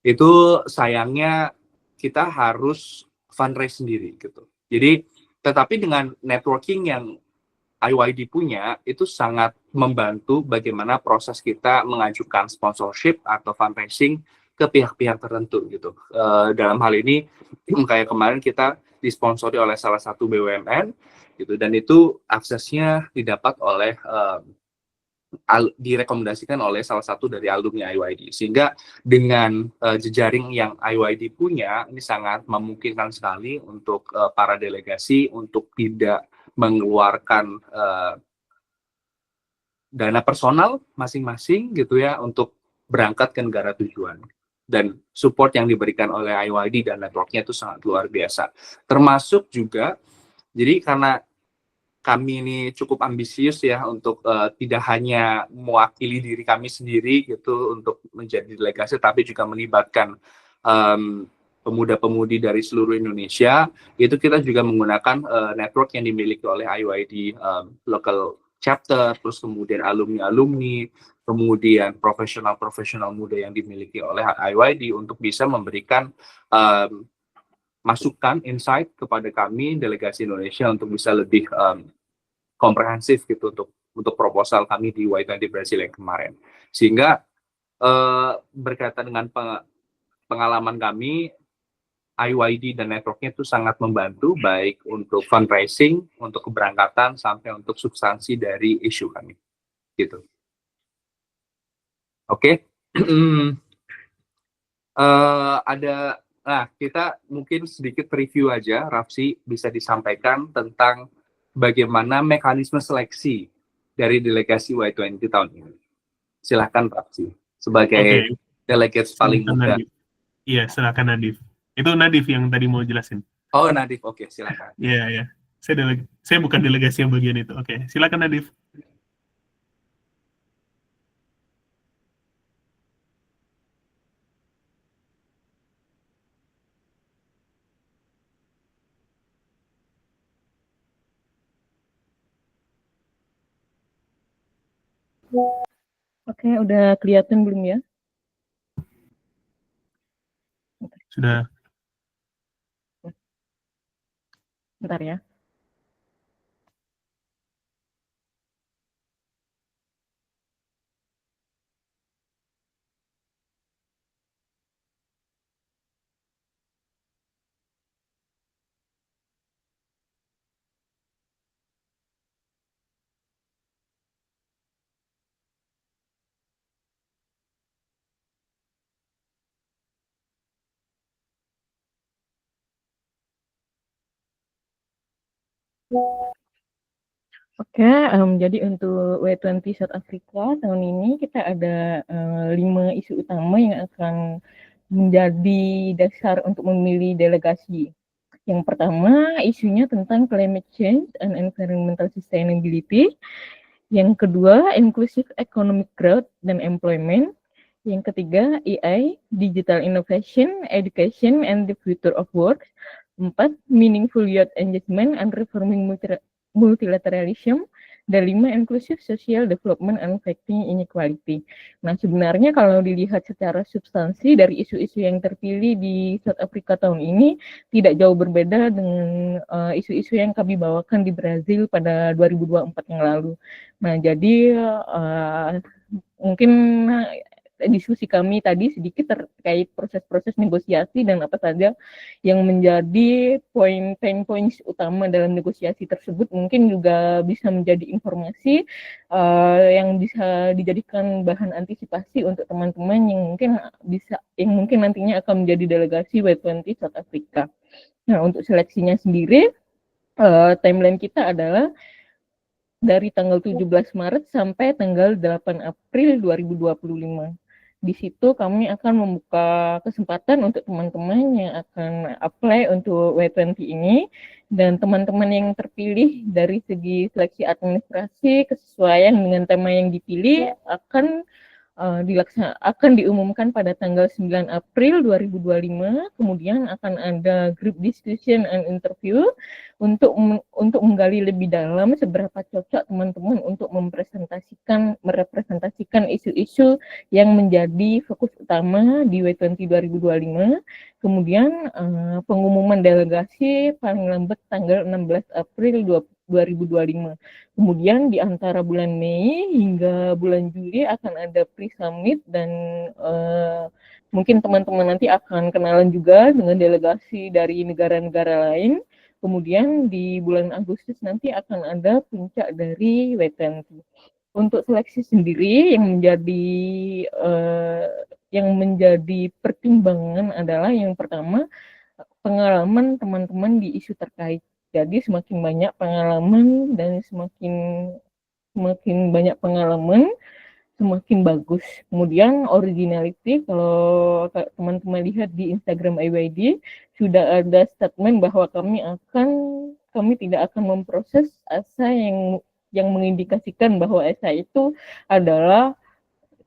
itu sayangnya kita harus fundraise sendiri gitu. Jadi tetapi dengan networking yang IYD punya, itu sangat membantu bagaimana proses kita mengajukan sponsorship atau fundraising ke pihak-pihak tertentu gitu. Dalam hal ini kayak kemarin kita disponsori oleh salah satu BUMN gitu, dan itu aksesnya didapat oleh direkomendasikan oleh salah satu dari alumni IYD, sehingga dengan jejaring yang IYD punya, ini sangat memungkinkan sekali untuk para delegasi untuk tidak mengeluarkan dana personal masing-masing gitu ya untuk berangkat ke negara tujuan. Dan support yang diberikan oleh IYD dan networknya itu sangat luar biasa. Termasuk juga, jadi karena kami ini cukup ambisius ya untuk tidak hanya mewakili diri kami sendiri gitu untuk menjadi delegasi, tapi juga melibatkan pemuda-pemudi dari seluruh Indonesia. Itu kita juga menggunakan network yang dimiliki oleh IYD local chapter, terus kemudian alumni-alumni, kemudian profesional-profesional muda yang dimiliki oleh IYD untuk bisa memberikan masukan, insight kepada kami delegasi Indonesia untuk bisa lebih komprehensif gitu untuk proposal kami di Y20 Brazil yang kemarin. Sehingga berkaitan dengan pengalaman kami, IYD dan networknya itu sangat membantu baik untuk fundraising, untuk keberangkatan sampai untuk substansi dari isu kami. Gitu. Oke. Kita mungkin sedikit review aja, Rafsi bisa disampaikan tentang bagaimana mekanisme seleksi dari delegasi Y20 tahun ini. Silahkan Rafsi, sebagai delegates paling muda. Iya, silakan Nadif. Itu Nadif yang tadi mau jelasin. Oh, Nadif, oke, silakan. Iya. Saya bukan delegasi yang bagian itu. Oke, silakan Nadif. Oke, udah kelihatan belum ya? Sudah. Bentar ya. Oke, jadi untuk W20 South Africa tahun ini kita ada 5 isu utama yang akan menjadi dasar untuk memilih delegasi. Yang pertama, isunya tentang climate change and environmental sustainability. Yang kedua, inclusive economic growth dan employment. Yang ketiga, AI, digital innovation, education, and the future of work. 4, meaningful youth engagement and reforming multilateralism. Dan 5, inclusive social development and fighting inequality. Nah, sebenarnya kalau dilihat secara substansi dari isu-isu yang terpilih di South Africa tahun ini, tidak jauh berbeda dengan isu-isu yang kami bawakan di Brazil pada 2024 yang lalu. Nah, jadi mungkin diskusi kami tadi sedikit terkait proses-proses negosiasi dan apa saja yang menjadi pain points utama dalam negosiasi tersebut, mungkin juga bisa menjadi informasi yang bisa dijadikan bahan antisipasi untuk teman-teman yang mungkin nantinya akan menjadi delegasi Y20 South Africa. Nah, untuk seleksinya sendiri, timeline kita adalah dari tanggal 17 Maret sampai tanggal 8 April 2025. Di situ kami akan membuka kesempatan untuk teman-teman yang akan apply untuk W20 ini, dan teman-teman yang terpilih dari segi seleksi administrasi, kesesuaian dengan tema yang dipilih akan diumumkan pada tanggal 9 April 2025. Kemudian akan ada group discussion and interview untuk menggali lebih dalam seberapa cocok teman-teman untuk merepresentasikan isu-isu yang menjadi fokus utama di W20 2025. Kemudian pengumuman delegasi paling lambat tanggal 16 April 2025. Kemudian di antara bulan Mei hingga bulan Juli akan ada pre-summit, dan mungkin teman-teman nanti akan kenalan juga dengan delegasi dari negara-negara lain. Kemudian di bulan Agustus nanti akan ada puncak dari W20. Untuk seleksi sendiri yang menjadi pertimbangan adalah yang pertama, pengalaman teman-teman di isu terkait. Jadi semakin banyak pengalaman dan semakin banyak pengalaman, semakin bagus. Kemudian originality, kalau teman-teman lihat di Instagram IYD, sudah ada statement bahwa kami akan kami tidak akan memproses esai yang mengindikasikan bahwa esai itu adalah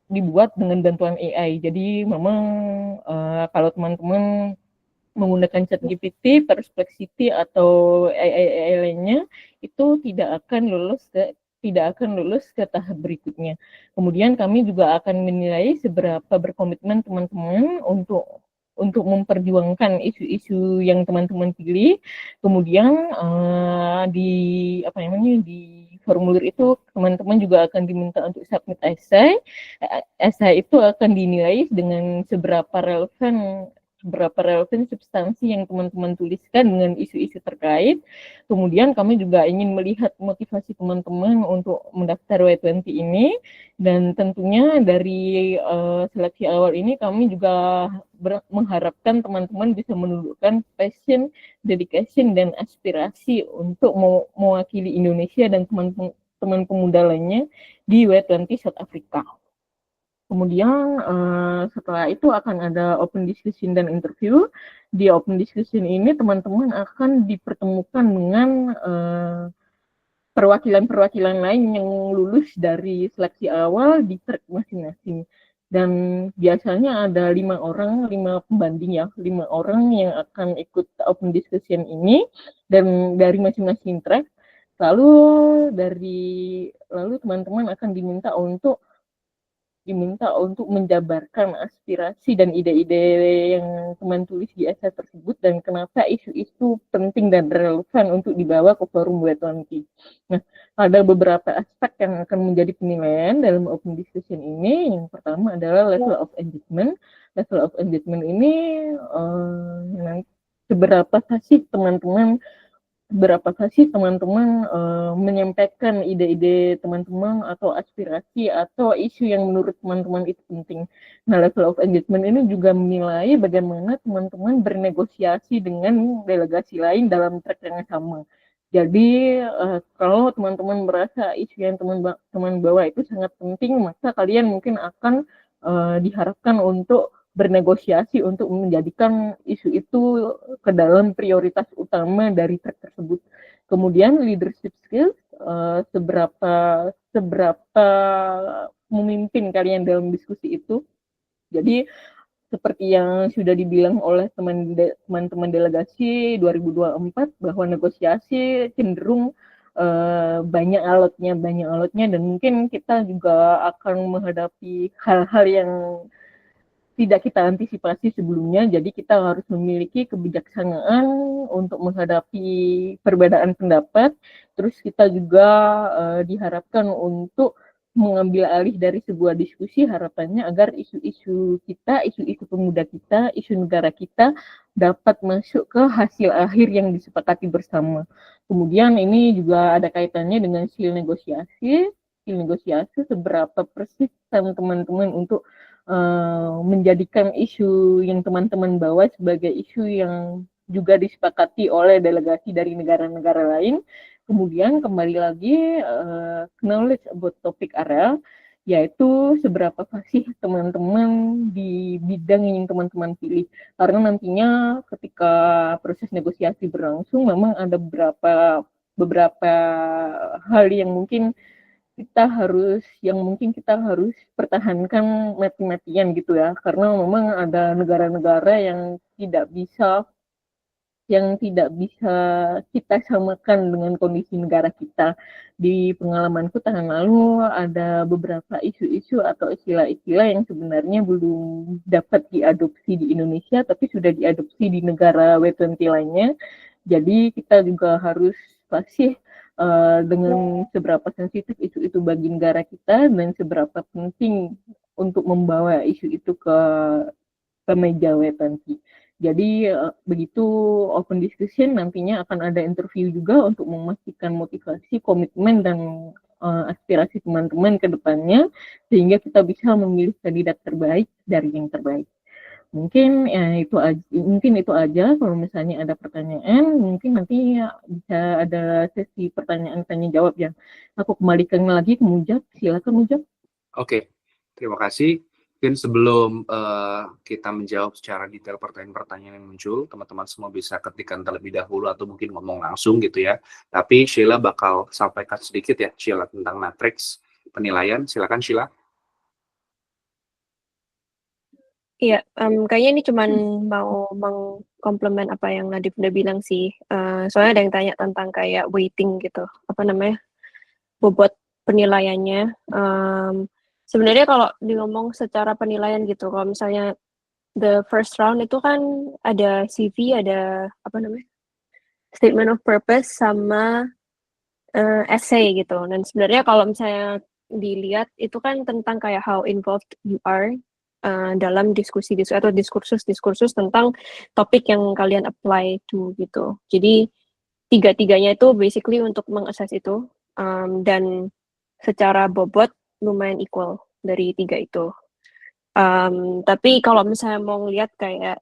dibuat dengan bantuan AI. Jadi memang kalau teman-teman menggunakan ChatGPT, Perplexity atau AI lainnya itu tidak akan lulus ke tahap berikutnya. Kemudian kami juga akan menilai seberapa berkomitmen teman-teman untuk memperjuangkan isu-isu yang teman-teman pilih. Kemudian di formulir itu teman-teman juga akan diminta untuk submit essay. Essay itu akan dinilai dengan seberapa relevan substansi yang teman-teman tuliskan dengan isu-isu terkait. Kemudian kami juga ingin melihat motivasi teman-teman untuk mendaftar Y20 ini, dan tentunya dari seleksi awal ini kami juga mengharapkan teman-teman bisa menunjukkan passion, dedication, dan aspirasi untuk mewakili Indonesia dan teman pemuda lainnya di Y20 South Africa. Kemudian setelah itu akan ada open discussion dan interview. Di open discussion ini teman-teman akan dipertemukan dengan perwakilan-perwakilan lain yang lulus dari seleksi awal di track masing-masing. Dan biasanya ada 5 pembanding ya, 5 orang yang akan ikut open discussion ini, dan dari masing-masing track. Lalu teman-teman akan diminta untuk menjabarkan aspirasi dan ide-ide yang teman tulis di essay tersebut dan kenapa isu-isu penting dan relevan untuk dibawa ke forum Y20. Nah, ada beberapa aspek yang akan menjadi penilaian dalam open discussion ini. Yang pertama adalah level of engagement. Level of engagement ini seberapa fasih teman-teman menyampaikan ide-ide teman-teman atau aspirasi atau isu yang menurut teman-teman itu penting. Nah, level of engagement ini juga menilai bagaimana teman-teman bernegosiasi dengan delegasi lain dalam track yang sama. Jadi kalau teman-teman merasa isu yang teman bawa itu sangat penting, maka kalian mungkin akan diharapkan untuk bernegosiasi untuk menjadikan isu itu ke dalam prioritas utama dari track tersebut. Kemudian leadership skills, seberapa memimpin kalian dalam diskusi itu. Jadi seperti yang sudah dibilang oleh teman-teman delegasi 2024 bahwa negosiasi cenderung banyak alotnya, dan mungkin kita juga akan menghadapi hal-hal yang tidak kita antisipasi sebelumnya, jadi kita harus memiliki kebijaksanaan untuk menghadapi perbedaan pendapat. Terus kita juga diharapkan untuk mengambil alih dari sebuah diskusi, harapannya agar isu-isu kita, isu-isu pemuda kita, isu negara kita dapat masuk ke hasil akhir yang disepakati bersama. Kemudian ini juga ada kaitannya dengan skill negosiasi seberapa persisten teman-teman untuk menjadikan isu yang teman-teman bawa sebagai isu yang juga disepakati oleh delegasi dari negara-negara lain. Kemudian kembali lagi knowledge about topic area, yaitu seberapa fasih teman-teman di bidang yang teman-teman pilih. Karena nantinya ketika proses negosiasi berlangsung memang ada beberapa hal yang mungkin kita harus pertahankan mati-matian gitu ya, karena memang ada negara-negara yang tidak bisa kita samakan dengan kondisi negara kita. Di pengalamanku tahun lalu ada beberapa isu-isu atau istilah-istilah yang sebenarnya belum dapat diadopsi di Indonesia tapi sudah diadopsi di negara W20 lainnya. Jadi kita juga harus fasih dengan seberapa sensitif isu itu bagi negara kita dan seberapa penting untuk membawa isu itu ke meja W20. Jadi begitu open discussion, nantinya akan ada interview juga untuk memastikan motivasi, komitmen, dan aspirasi teman-teman ke depannya, sehingga kita bisa memilih kandidat terbaik dari yang terbaik. Mungkin itu aja. Kalau misalnya ada pertanyaan, mungkin nanti bisa ada sesi pertanyaan tanya jawab ya. Aku kembalikan lagi ke Mujab. Silakan Mujab. Oke, terima kasih Mungkin sebelum kita menjawab secara detail pertanyaan-pertanyaan yang muncul, teman-teman semua bisa ketikkan terlebih dahulu atau mungkin ngomong langsung gitu ya. Tapi Sheila bakal sampaikan sedikit ya, Sheila, tentang matriks penilaian. Silakan Sheila. Iya, kayaknya ini cuman mau mengkomplement apa yang Nadif udah bilang sih. Soalnya ada yang tanya tentang kayak weighting gitu, apa namanya, bobot penilaiannya. Sebenarnya kalau ngomong secara penilaian gitu, kalau misalnya the first round itu kan ada CV, ada apa namanya, statement of purpose sama essay gitu. Dan sebenarnya kalau misalnya dilihat itu kan tentang kayak how involved you are dalam diskusi-diskusi atau diskursus tentang topik yang kalian apply to gitu. Jadi tiga-tiganya itu basically untuk mengakses itu, dan secara bobot lumayan equal dari tiga itu. Tapi kalau misalnya mau ngeliat kayak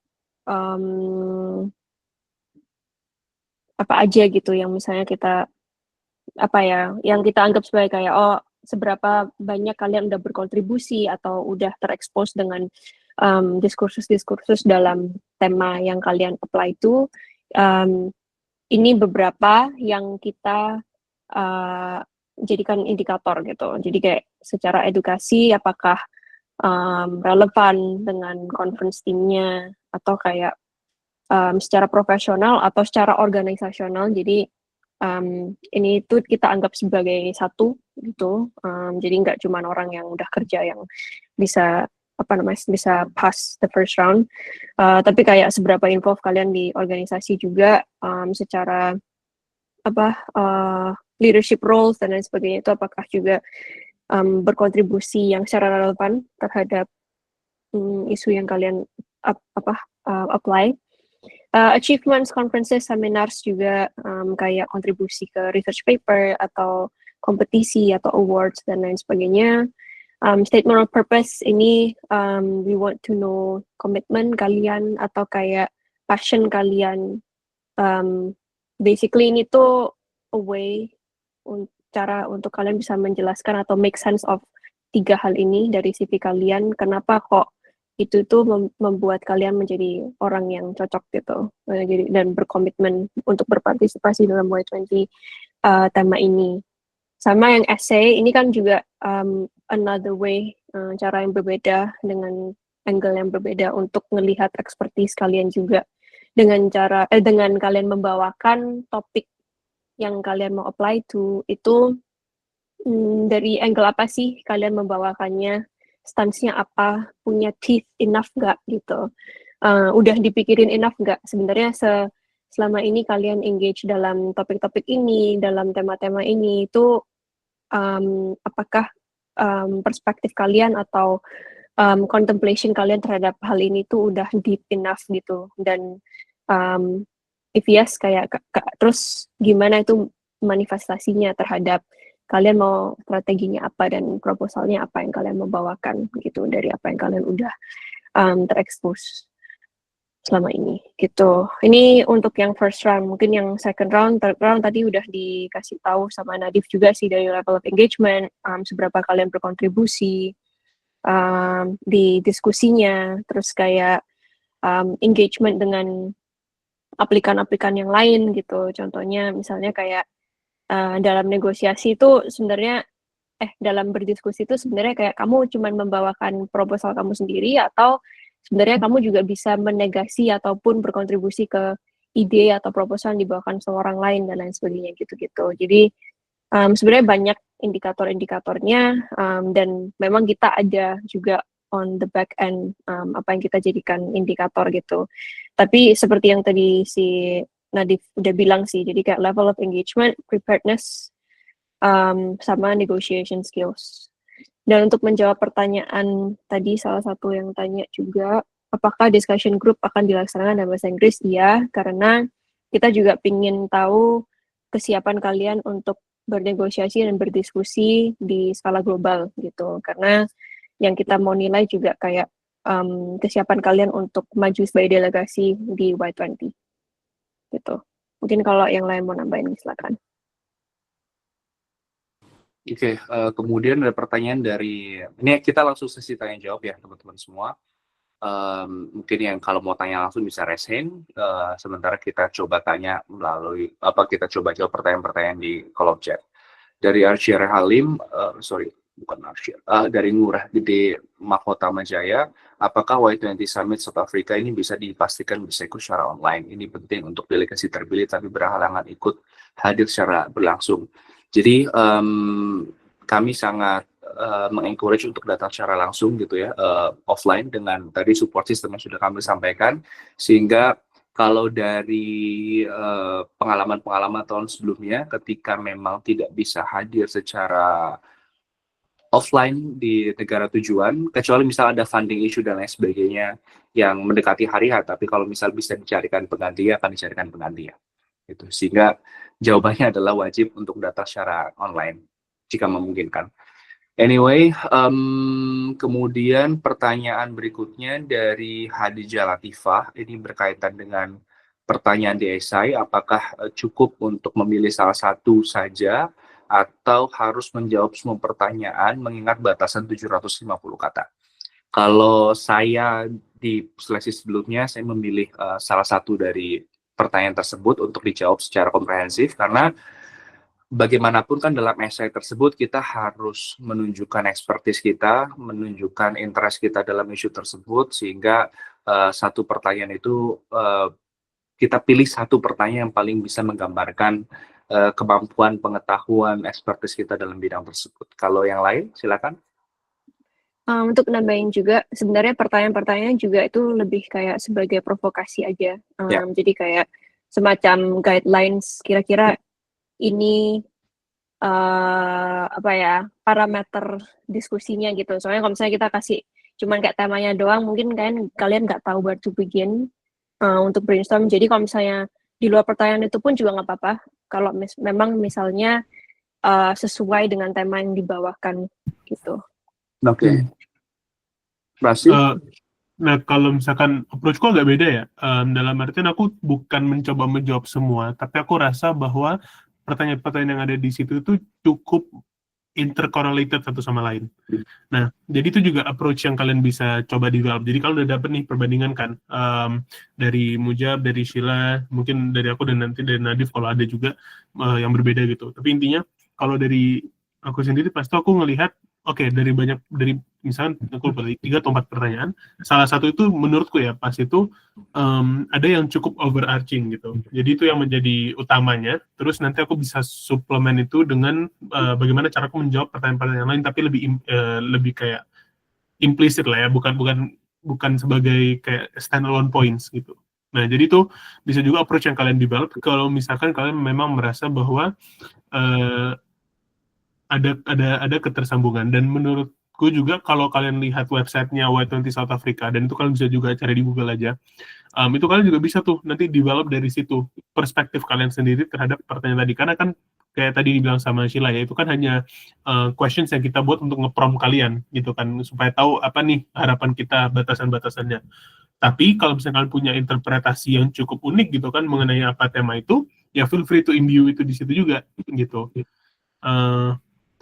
apa aja gitu yang misalnya kita apa ya, yang kita anggap sebagai kayak seberapa banyak kalian udah berkontribusi atau udah terekspos dengan diskursus-diskursus dalam tema yang kalian apply itu. Ini beberapa yang kita jadikan indikator gitu. Jadi kayak secara edukasi apakah relevan dengan conference teamnya, atau kayak secara profesional atau secara organisasional. Jadi ini tuh kita anggap sebagai satu gitu. Jadi nggak cuma orang yang udah kerja yang bisa apa namanya bisa pass the first round, tapi kayak seberapa involved kalian di organisasi juga, secara apa leadership roles dan lain sebagainya, itu apakah juga berkontribusi yang secara relevan terhadap isu yang kalian apply. Achievements, conferences, seminars juga kayak kontribusi ke research paper atau kompetisi atau awards dan lain sebagainya. Statement of purpose ini we want to know komitmen kalian atau kayak passion kalian. Basically ini tuh a way cara untuk kalian bisa menjelaskan atau make sense of tiga hal ini dari CV kalian. Kenapa kok itu tuh membuat kalian menjadi orang yang cocok gitu, jadi dan berkomitmen untuk berpartisipasi dalam Y20 tema ini. Sama yang essay ini kan juga another way, cara yang berbeda dengan angle yang berbeda untuk melihat expertise kalian juga, dengan cara dengan kalian membawakan topik yang kalian mau apply to itu dari angle apa sih kalian membawakannya, stance-nya apa, punya teeth enough nggak gitu, udah dipikirin enough nggak sebenarnya selama ini kalian engage dalam topik-topik ini, dalam tema-tema ini, itu apakah perspektif kalian atau contemplation kalian terhadap hal ini tuh udah deep enough gitu. Dan if yes, kayak terus gimana itu manifestasinya terhadap kalian mau strateginya apa dan proposalnya apa yang kalian mau bawakan gitu dari apa yang kalian udah terekspos selama ini gitu. Ini untuk yang first round. Mungkin yang second round, third round tadi udah dikasih tahu sama Nadif juga sih dari level of engagement, seberapa kalian berkontribusi di diskusinya, terus kayak engagement dengan aplikan-aplikan yang lain gitu. Contohnya misalnya kayak dalam negosiasi itu sebenarnya dalam berdiskusi itu sebenarnya kayak kamu cuma membawakan proposal kamu sendiri, atau sebenarnya kamu juga bisa menegasi ataupun berkontribusi ke ide atau proposal yang dibawakan seorang lain dan lain sebagainya gitu-gitu. Jadi sebenarnya banyak indikator-indikatornya, dan memang kita ada juga on the back end apa yang kita jadikan indikator gitu. Tapi seperti yang tadi si Nadif udah bilang sih, jadi kayak level of engagement, preparedness, sama negotiation skills. Dan untuk menjawab pertanyaan tadi, salah satu yang tanya juga, apakah discussion group akan dilaksanakan dalam bahasa Inggris? Iya, karena kita juga ingin tahu kesiapan kalian untuk bernegosiasi dan berdiskusi di skala global gitu. Karena yang kita mau nilai juga kayak kesiapan kalian untuk maju sebagai delegasi di Y20 gitu. Mungkin kalau yang lain mau nambahin, silakan. Oke, kemudian ada pertanyaan dari ini kita langsung sesi tanya jawab ya teman-teman semua. Mungkin yang kalau mau tanya langsung bisa raise hand, sementara kita coba tanya melalui kita coba jawab pertanyaan-pertanyaan di kolom chat. Dari Arsyir Halim, bukan Arsyir, dari Ngurah Gede Mahkota Majaya, apakah Y20 Summit South Africa ini bisa dipastikan bisa ikut secara online? Ini penting untuk delegasi terpilih tapi berhalangan ikut hadir secara berlangsung. Jadi kami sangat mengencourage untuk datang secara langsung gitu ya, offline dengan tadi support system yang sudah kami sampaikan, sehingga kalau dari pengalaman-pengalaman tahun sebelumnya ketika memang tidak bisa hadir secara offline di negara tujuan, kecuali misal ada funding issue dan lain sebagainya yang mendekati hari H, tapi kalau misal bisa dicarikan pengganti akan dicarikan pengganti ya. Gitu. Sehingga jawabannya adalah wajib untuk data secara online jika memungkinkan. Anyway, kemudian pertanyaan berikutnya dari Hadijah Latifah, ini berkaitan dengan pertanyaan di esai, apakah cukup untuk memilih salah satu saja atau harus menjawab semua pertanyaan mengingat batasan 750 kata. Kalau saya di seleksi sebelumnya, saya memilih salah satu dari pertanyaan tersebut untuk dijawab secara komprehensif, karena bagaimanapun kan dalam esai tersebut kita harus menunjukkan expertise kita, menunjukkan interest kita dalam isu tersebut, sehingga satu pertanyaan itu kita pilih satu pertanyaan yang paling bisa menggambarkan kemampuan, pengetahuan, expertise kita dalam bidang tersebut. Kalau yang lain, silakan. Untuk nambahin juga, sebenarnya pertanyaan-pertanyaan juga itu lebih kayak sebagai provokasi aja. Jadi kayak semacam guidelines, kira-kira ini parameter diskusinya gitu. Soalnya kalau misalnya kita kasih cuman kayak temanya doang, mungkin kalian nggak tahu where to begin untuk brainstorm. Jadi kalau misalnya di luar pertanyaan itu pun juga nggak apa-apa. Kalau memang misalnya sesuai dengan tema yang dibawakan gitu. Oke. Brasil? Nah, kalau misalkan approach-ku agak beda ya. Dalam artian aku bukan mencoba menjawab semua, tapi aku rasa bahwa pertanyaan-pertanyaan yang ada di situ itu cukup intercorrelated satu sama lain. Nah, jadi itu juga approach yang kalian bisa coba develop. Jadi kalau udah dapet nih perbandingan kan, dari Mujab, dari Sheila, mungkin dari aku dan nanti dari Nadif kalau ada juga yang berbeda gitu. Tapi intinya kalau dari aku sendiri pasti aku ngelihat, dari misalnya aku lupa 3 atau 4 pertanyaan, salah satu itu menurutku ya pas itu ada yang cukup overarching gitu. Jadi itu yang menjadi utamanya. Terus nanti aku bisa suplemen itu dengan bagaimana cara aku menjawab pertanyaan-pertanyaan lain, tapi lebih kayak implisit lah ya, bukan sebagai kayak standalone points gitu. Nah, jadi itu bisa juga approach yang kalian develop kalau misalkan kalian memang merasa bahwa ada ketersambungan. Dan menurutku juga kalau kalian lihat websitenya Y20 South Africa, dan itu kalian bisa juga cari di Google aja, itu kalian juga bisa tuh nanti develop dari situ perspektif kalian sendiri terhadap pertanyaan tadi, karena kan kayak tadi dibilang sama Sheila ya, itu kan hanya questions yang kita buat untuk nge-prompt kalian gitu kan, supaya tahu apa nih harapan kita, batasan-batasannya. Tapi kalau misalnya kalian punya interpretasi yang cukup unik gitu kan mengenai apa tema itu, ya feel free to imbue itu di situ juga gitu.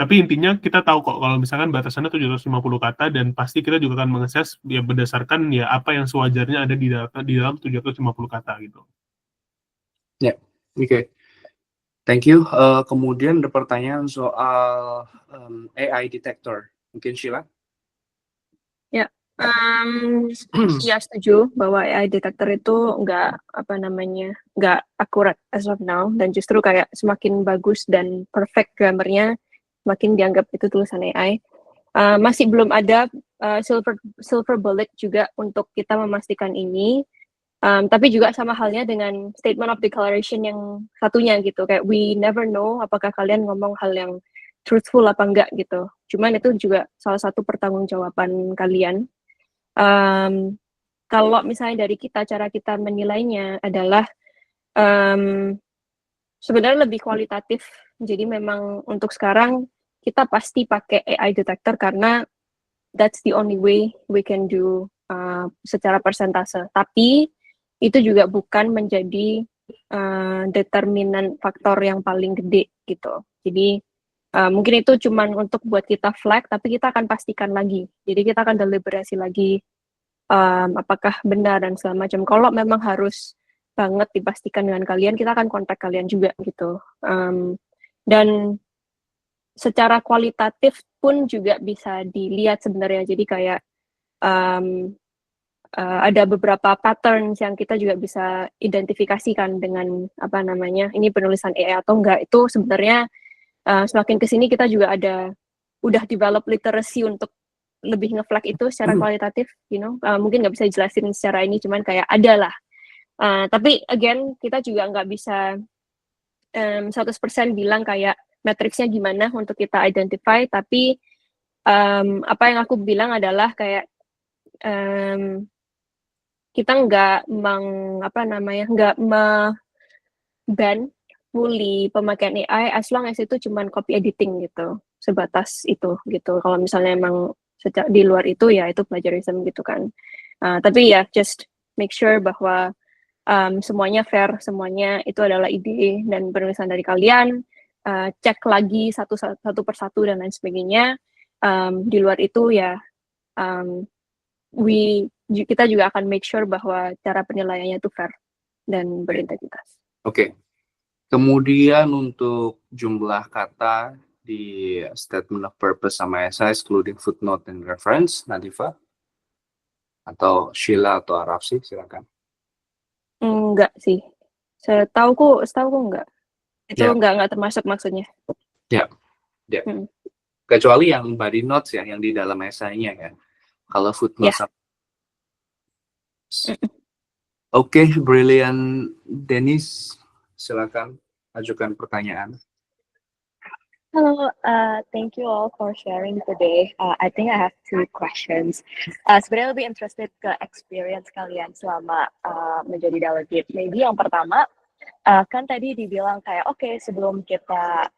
Tapi intinya kita tahu kok kalau misalkan batasannya 750 kata, dan pasti kita juga akan mengakses ya berdasarkan ya apa yang sewajarnya ada di dalam 750 kata gitu. Ya, oke. Thank you. Kemudian ada pertanyaan soal AI detector. Mungkin Sheila? Ya, ya setuju bahwa AI detector itu nggak akurat as of now, dan justru kayak semakin bagus dan perfect grammarnya makin dianggap itu tulisan AI. Masih belum ada silver bullet juga untuk kita memastikan ini. Tapi juga sama halnya dengan statement of declaration yang satunya gitu, kayak we never know apakah kalian ngomong hal yang truthful apa enggak gitu. Cuman itu juga salah satu pertanggungjawaban kalian. Kalau misalnya dari kita, cara kita menilainya adalah sebenarnya lebih kualitatif. Jadi memang untuk sekarang kita pasti pakai AI detector karena that's the only way we can do secara persentase. Tapi itu juga bukan menjadi determinan faktor yang paling gede gitu. Jadi Mungkin itu cuman untuk buat kita flag, tapi kita akan pastikan lagi. Jadi kita akan deliberasi lagi apakah benar dan segala macam. Kalau memang harus banget dipastikan dengan kalian, kita akan kontak kalian juga gitu. Dan secara kualitatif pun juga bisa dilihat sebenarnya. Jadi kayak ada beberapa patterns yang kita juga bisa identifikasikan dengan apa namanya, ini penulisan AI atau enggak. Itu sebenarnya semakin kesini kita juga udah develop literacy untuk lebih nge-flag itu secara kualitatif, mungkin nggak bisa jelasin secara ini, cuman kayak ada lah. Tapi again, kita juga nggak bisa 100% bilang kayak matriksnya gimana untuk kita identify, tapi apa yang aku bilang adalah kayak kita nggak ban fully pemakaian AI as long as itu cuman copy editing gitu, sebatas itu gitu. Kalau misalnya emang di luar itu ya itu plagiarism gitu kan. Tapi ya just make sure bahwa semuanya fair, semuanya itu adalah ide dan penulisan dari kalian. Cek lagi satu persatu dan lain sebagainya. Di luar itu ya kita juga akan make sure bahwa cara penilaiannya itu fair dan berintegritas. Oke. Kemudian untuk jumlah kata di statement of purpose sama essay, excluding footnote and reference, Nadifa? Atau Sheila atau Arafsi, silakan. Enggak sih. Setauku enggak. Itu enggak termasuk maksudnya. Ya. Kecuali yang body notes ya, yang di dalam esainya ya. Kalau footnote sama. Oke, brilliant. Dennis, silakan ajukan pertanyaan. Hello, thank you all for sharing today. I think I have 2 questions. Sebenarnya lebih interested ke experience kalian selama menjadi delegate. Maybe yang pertama, kan tadi dibilang kayak oke, sebelum kita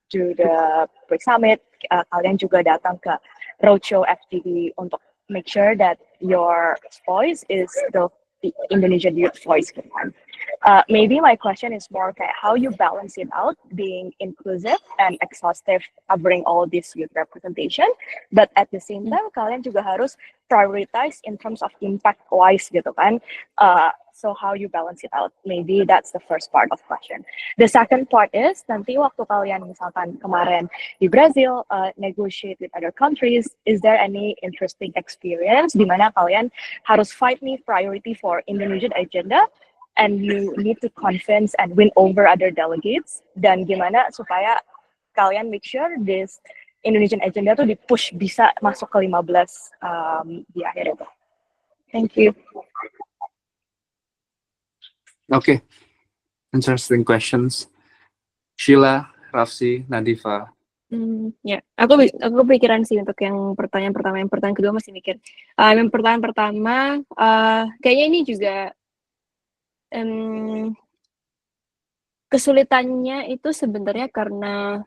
do the pre-summit, kalian juga datang ke roadshow FGD untuk make sure that your voice is the Indonesian youth voice. Maybe my question is more kayak how you balance it out, being inclusive and exhaustive, covering all this youth representation, but at the same time kalian juga harus prioritize in terms of impact wise gitu kan. So how you balance it out? Maybe that's the first part of question. The second part is nanti waktu kalian misalkan kemarin di Brazil negotiate with other countries, is there any interesting experience di mana kalian harus fight nih priority for Indonesian agenda and you need to convince and win over other delegates, dan gimana supaya kalian make sure this Indonesian agenda tuh di-push bisa masuk ke 15 di akhir itu. Thank you. Okay, interesting questions. Sheila, Rafsi, Nadifa. Ya, aku pikiran sih untuk yang pertanyaan pertama. Yang pertanyaan kedua masih mikir. Yang pertanyaan pertama, kayaknya ini juga kesulitannya itu sebenarnya karena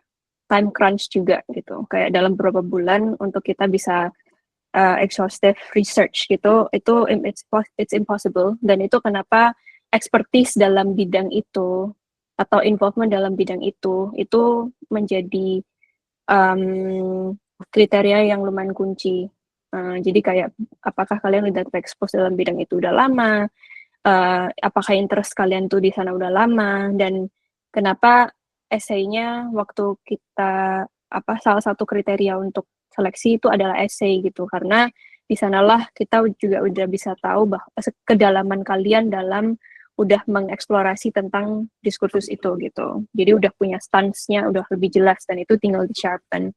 time crunch juga gitu. Kayak dalam beberapa bulan untuk kita bisa exhaustive research gitu, it's impossible. Dan itu kenapa expertise dalam bidang itu atau involvement dalam bidang itu menjadi kriteria yang lumayan kunci. Jadi kayak apakah kalian udah expose dalam bidang itu udah lama, apakah interest kalian tuh di sana udah lama, dan kenapa esainya waktu kita salah satu kriteria untuk seleksi itu adalah essay gitu, karena di sanalah kita juga udah bisa tahu bahwa kedalaman kalian dalam udah mengeksplorasi tentang diskursus itu gitu. Jadi udah punya stance-nya udah lebih jelas dan itu tinggal di-sharpen.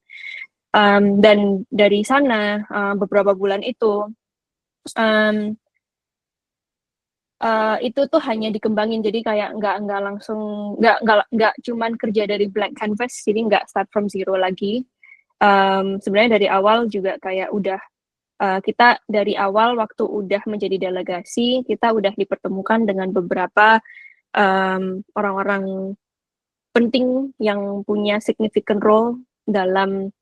Dan dari sana beberapa bulan itu tuh hanya dikembangin, jadi kayak nggak langsung nggak cuman kerja dari blank canvas, jadi nggak start from zero lagi. Sebenarnya dari awal juga kayak udah kita dari awal waktu udah menjadi delegasi, kita udah dipertemukan dengan beberapa orang-orang penting yang punya significant role dalam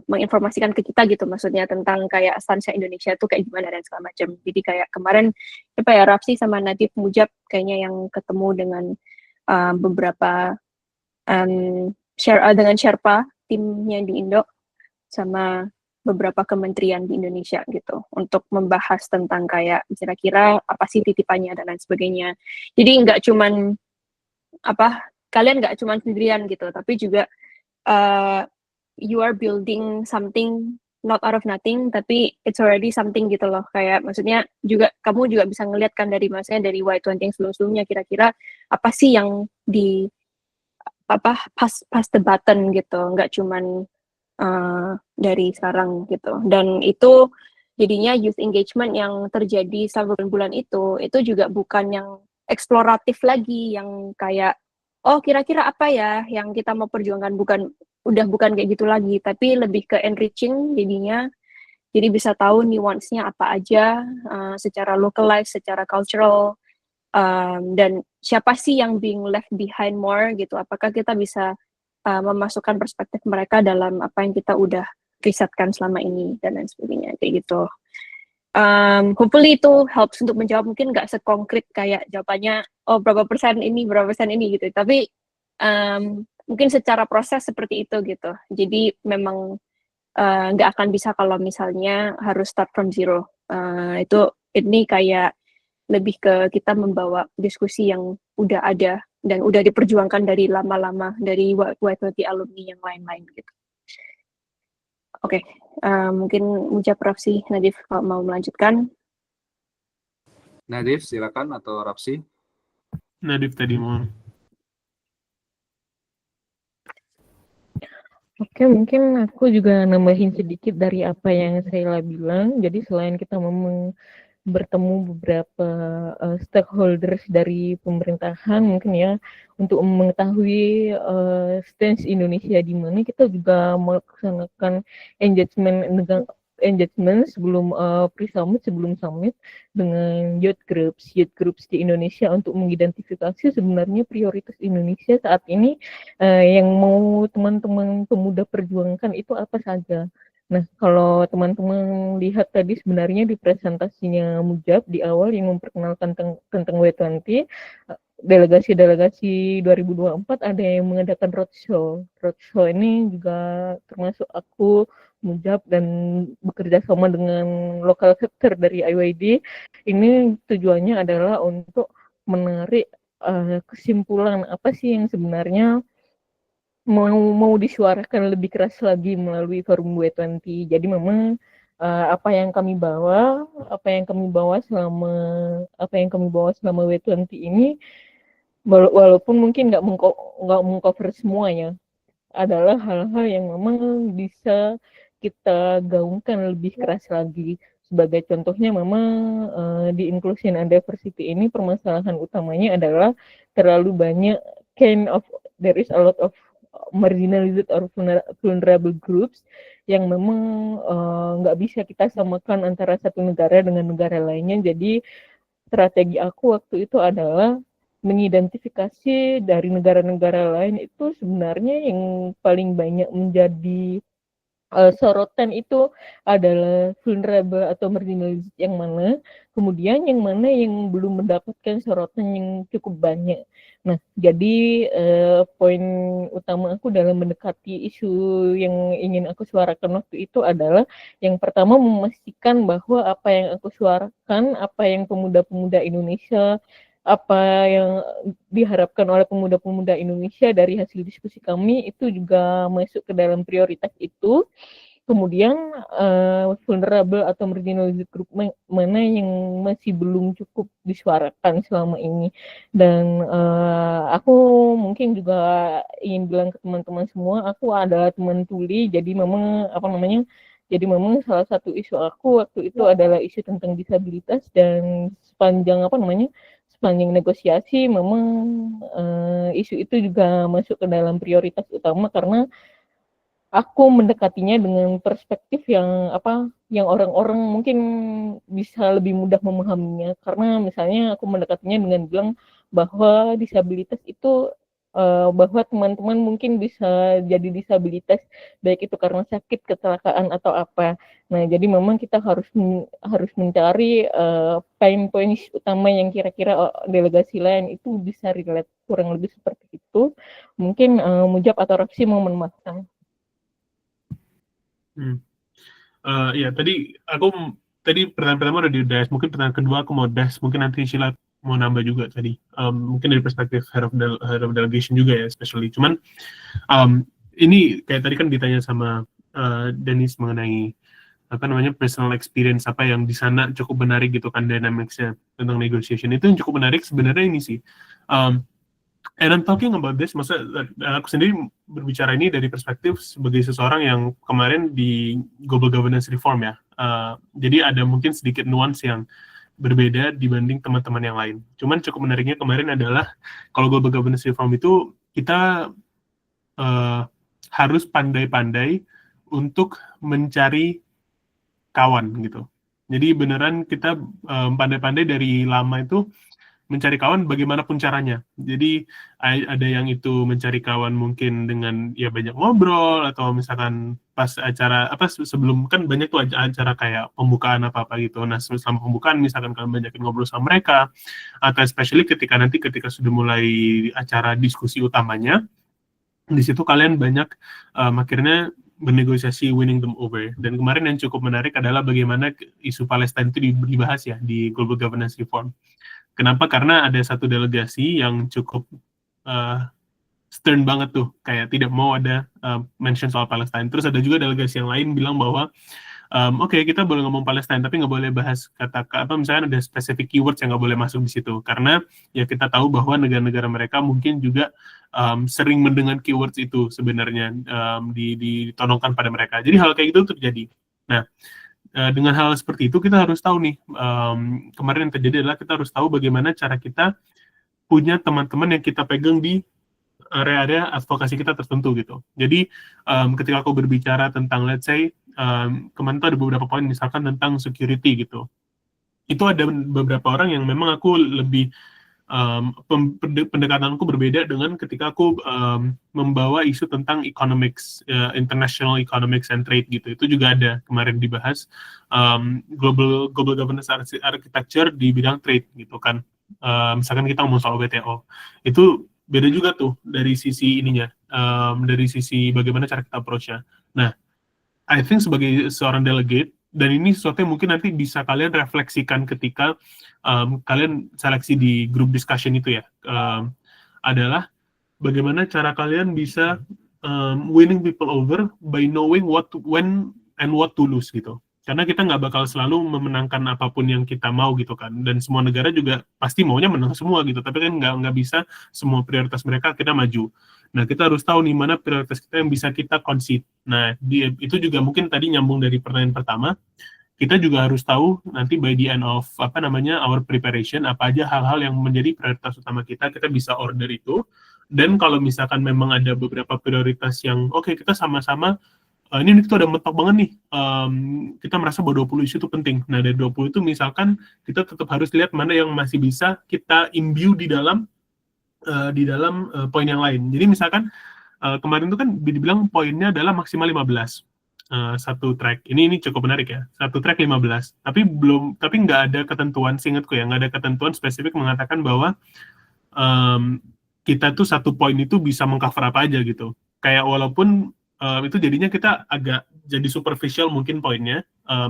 menginformasikan ke kita gitu, maksudnya tentang kayak stance Indonesia tuh kayak gimana dan segala macam. Jadi kayak kemarin Rafsi sama Nadif Mujab kayaknya yang ketemu dengan beberapa dengan Sherpa timnya di Indo sama beberapa kementerian di Indonesia gitu untuk membahas tentang kayak kira-kira apa sih titipannya dan lain sebagainya. Jadi nggak cuman kalian nggak cuman sendirian gitu, tapi juga you are building something not out of nothing, tapi it's already something gitu loh. Kayak maksudnya juga kamu juga bisa ngeliat kan dari dari Y20 yang sebelum-sebelumnya kira-kira apa sih yang di pass the button gitu, nggak cuman dari sekarang gitu. Dan itu jadinya youth engagement yang terjadi selama bulan itu juga bukan yang eksploratif lagi, yang kayak oh kira-kira apa ya yang kita mau perjuangkan, bukan kayak gitu lagi, tapi lebih ke enriching jadinya. Jadi bisa tahu nuance-nya apa aja secara localized, secara cultural, dan siapa sih yang being left behind more gitu. Apakah kita bisa memasukkan perspektif mereka dalam apa yang kita udah risetkan selama ini dan lain sebagainya kayak gitu. Hopefully itu helps untuk menjawab, mungkin nggak sekonkret kayak jawabannya oh berapa persen ini gitu, tapi mungkin secara proses seperti itu gitu. Jadi memang nggak akan bisa kalau misalnya harus start from zero. Ini kayak lebih ke kita membawa diskusi yang udah ada dan udah diperjuangkan dari lama-lama dari Y20 alumni yang lain-lain gitu. Oke, mungkin Mujab, Rafsi, Nadif kalau mau melanjutkan. Nadif silakan atau Rafsi. Nadif tadi mau. Oke, mungkin aku juga nambahin sedikit dari apa yang Sheila bilang. Jadi selain kita bertemu beberapa stakeholders dari pemerintahan mungkin ya untuk mengetahui stance Indonesia di mana, kita juga melaksanakan engagement sebelum pre-summit, sebelum summit dengan youth groups di Indonesia untuk mengidentifikasi sebenarnya prioritas Indonesia saat ini yang mau teman-teman pemuda perjuangkan itu apa saja. Nah, kalau teman-teman lihat tadi sebenarnya di presentasinya Mujab di awal yang memperkenalkan tentang W20, delegasi 2024 ada yang mengadakan roadshow. Roadshow ini juga termasuk aku, Mujab, dan bekerja sama dengan lokal sector dari IYD. Ini tujuannya adalah untuk menarik kesimpulan apa sih yang sebenarnya mau disuarakan lebih keras lagi melalui forum W20. Jadi memang apa yang kami bawa selama W20 ini, walaupun mungkin nggak mengcover semuanya, adalah hal-hal yang memang bisa kita gaungkan lebih keras lagi. Sebagai contohnya memang di inclusion and diversity ini permasalahan utamanya adalah terlalu banyak there is a lot of marginalized or vulnerable groups yang memang nggak bisa kita samakan antara satu negara dengan negara lainnya. Jadi strategi aku waktu itu adalah mengidentifikasi dari negara-negara lain itu sebenarnya yang paling banyak menjadi sorotan itu adalah vulnerable atau marginalized yang mana, kemudian yang mana yang belum mendapatkan sorotan yang cukup banyak. Nah, jadi poin utama aku dalam mendekati isu yang ingin aku suarakan waktu itu adalah yang pertama memastikan bahwa apa yang aku suarakan, apa yang pemuda-pemuda Indonesia, apa yang diharapkan oleh pemuda-pemuda Indonesia dari hasil diskusi kami itu juga masuk ke dalam prioritas itu. Kemudian vulnerable atau marginalized group mana yang masih belum cukup disuarakan selama ini. Dan aku mungkin juga ingin bilang ke teman-teman semua, aku adalah teman tuli, jadi memang salah satu isu aku waktu itu adalah isu tentang disabilitas, dan sepanjang negosiasi memang isu itu juga masuk ke dalam prioritas utama karena aku mendekatinya dengan perspektif yang orang-orang mungkin bisa lebih mudah memahaminya, karena misalnya aku mendekatinya dengan bilang bahwa disabilitas itu bahwa teman-teman mungkin bisa jadi disabilitas, baik itu karena sakit, kecelakaan atau apa. Nah, jadi memang kita harus mencari pain points utama yang kira-kira delegasi lain itu bisa relate, kurang lebih seperti itu. Mungkin Mujab atau Rafsi mau menambahkan. Ya, tadi pertanyaan pertama udah di dash, mungkin pertanyaan kedua aku mau dash, mungkin nanti Sheila mau nambah juga tadi. Mungkin dari perspektif head of delegation juga ya, especially. Cuman ini kayak tadi kan ditanya sama Dennis mengenai apa namanya personal experience apa yang di sana cukup menarik gitu kan, dynamics-nya tentang negotiation itu yang cukup menarik sebenarnya ini sih. And I'm talking about this, aku sendiri berbicara ini dari perspektif sebagai seseorang yang kemarin di Global Governance Reform ya. Jadi ada mungkin sedikit nuance yang berbeda dibanding teman-teman yang lain. Cuman cukup menariknya kemarin adalah kalau Global Governance Reform itu kita harus pandai-pandai untuk mencari kawan gitu. Jadi beneran kita pandai-pandai dari lama itu mencari kawan bagaimanapun caranya. Jadi ada yang itu mencari kawan mungkin dengan ya banyak ngobrol, atau misalkan pas acara apa sebelum kan banyak tuh acara kayak pembukaan apa-apa gitu. Nah, selama pembukaan misalkan kalian banyakin ngobrol sama mereka, atau especially ketika sudah mulai acara diskusi utamanya, di situ kalian banyak akhirnya bernegosiasi winning them over. Dan kemarin yang cukup menarik adalah bagaimana isu Palestina itu dibahas ya di Global Governance Reform. Kenapa? Karena ada satu delegasi yang cukup stern banget tuh, kayak tidak mau ada mention soal Palestina. Terus ada juga delegasi yang lain bilang bahwa oke, kita boleh ngomong Palestina, tapi nggak boleh bahas misalnya ada spesifik keywords yang nggak boleh masuk di situ. Karena ya kita tahu bahwa negara-negara mereka mungkin juga sering mendengar keywords itu sebenarnya ditonongkan pada mereka. Jadi hal kayak gitu terjadi. Nah, dengan hal seperti itu kita harus tahu nih, kemarin yang terjadi adalah kita harus tahu bagaimana cara kita punya teman-teman yang kita pegang di area-area advokasi kita tertentu gitu. Jadi ketika aku berbicara tentang let's say kemarin tuh ada beberapa poin misalkan tentang security gitu. Itu ada beberapa orang yang memang aku lebih pendekatanku berbeda dengan ketika aku membawa isu tentang economics, international economics and trade gitu. Itu juga ada kemarin dibahas global governance architecture di bidang trade gitu kan. Misalkan kita ngomong soal WTO, itu beda juga tuh dari sisi ininya, dari sisi bagaimana cara kita approach-nya. Nah, I think sebagai seorang delegate, dan ini sesuatu yang mungkin nanti bisa kalian refleksikan ketika kalian seleksi di group discussion itu ya, adalah bagaimana cara kalian bisa winning people over by knowing when and what to lose gitu. Karena kita nggak bakal selalu memenangkan apapun yang kita mau gitu kan, dan semua negara juga pasti maunya menang semua gitu, tapi kan nggak bisa semua prioritas mereka kita maju. Nah, kita harus tahu nih mana prioritas kita yang bisa kita concede. Nah, itu juga mungkin tadi nyambung dari pertanyaan pertama, kita juga harus tahu nanti by the end of our preparation, apa aja hal-hal yang menjadi prioritas utama kita bisa order itu. Dan kalau misalkan memang ada beberapa prioritas yang oke, kita sama-sama ini tuh ada mentok banget nih, kita merasa bahwa 20 isu itu penting. Nah, dari 20 itu misalkan kita tetap harus lihat mana yang masih bisa kita imbue di dalam poin yang lain. Jadi misalkan kemarin itu kan dibilang poinnya adalah maksimal 15 satu track. Ini cukup menarik ya. Satu track 15. Tapi nggak ada ketentuan, seingatku ya, nggak ada ketentuan spesifik mengatakan bahwa kita tuh satu poin itu bisa mengcover apa aja gitu. Kayak walaupun itu jadinya kita agak jadi superficial mungkin poinnya,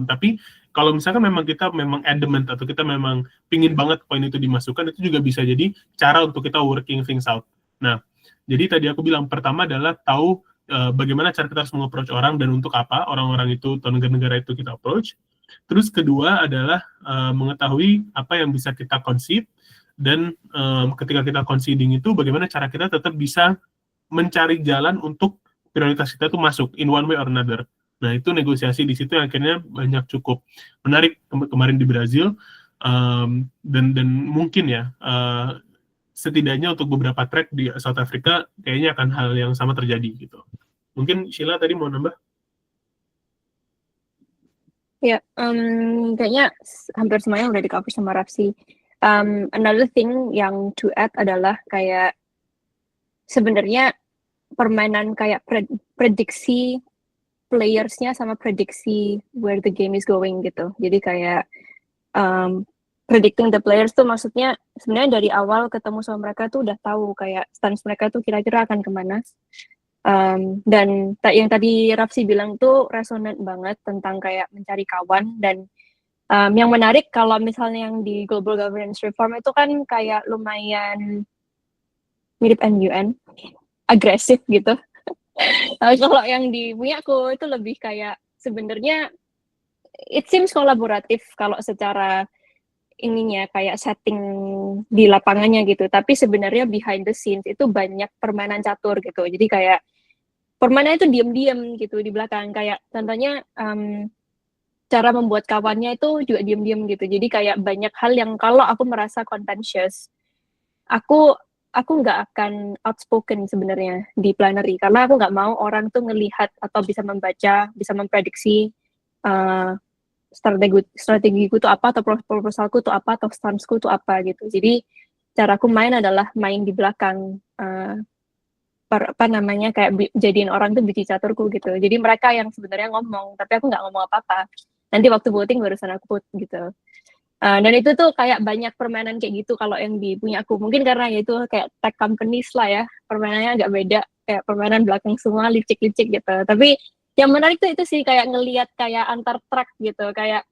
tapi kalau misalkan memang kita adamant atau kita memang pingin banget poin itu dimasukkan, itu juga bisa jadi cara untuk kita working things out. Nah, jadi tadi aku bilang pertama adalah tahu bagaimana cara kita harus meng-approach orang dan untuk apa orang-orang itu atau negara-negara itu kita approach. Terus kedua adalah mengetahui apa yang bisa kita concede, dan ketika kita conceding itu bagaimana cara kita tetap bisa mencari jalan untuk prioritas kita tuh masuk in one way or another. Nah, itu negosiasi di situ yang akhirnya banyak cukup menarik kemarin di Brazil, dan mungkin ya setidaknya untuk beberapa track di South Africa kayaknya akan hal yang sama terjadi gitu. Mungkin Sheila tadi mau nambah? Ya, kayaknya hampir semuanya udah di-cover sama Rafsi. Another thing yang to add adalah kayak sebenarnya permainan kayak prediksi players-nya sama prediksi where the game is going gitu. Jadi kayak predicting the players tuh maksudnya sebenarnya dari awal ketemu sama mereka tuh udah tahu kayak stance mereka tuh kira-kira akan kemana. Dan yang tadi Rafsi bilang tuh resonant banget tentang kayak mencari kawan. Dan yang menarik kalau misalnya yang di Global Governance Reform itu kan kayak lumayan mirip NUN, agresif gitu. Kalau yang di punya aku itu lebih kayak sebenarnya it seems kolaboratif kalau secara ininya kayak setting di lapangannya gitu, tapi sebenarnya behind the scenes itu banyak permainan catur gitu. Jadi kayak permainan itu diam-diam gitu di belakang, kayak contohnya cara membuat kawannya itu juga diam-diam gitu. Jadi kayak banyak hal yang kalau aku merasa contentious, aku nggak akan outspoken sebenarnya di plenary, karena aku nggak mau orang tuh ngelihat atau bisa membaca, bisa memprediksi strategiku tuh apa, atau proposalku tuh apa, atau stanceku tuh apa gitu. Jadi caraku main adalah main di belakang, apa namanya, kayak jadiin orang tuh biji caturku gitu. Jadi mereka yang sebenarnya ngomong, tapi aku nggak ngomong apa-apa. Nanti waktu voting barusan aku put gitu. Dan itu tuh kayak banyak permainan kayak gitu kalau yang di punya aku. Mungkin karena itu kayak tech companies lah ya, permainannya agak beda, kayak permainan belakang semua licik-licik gitu. Tapi yang menarik tuh itu sih kayak ngelihat kayak antar track gitu, kayak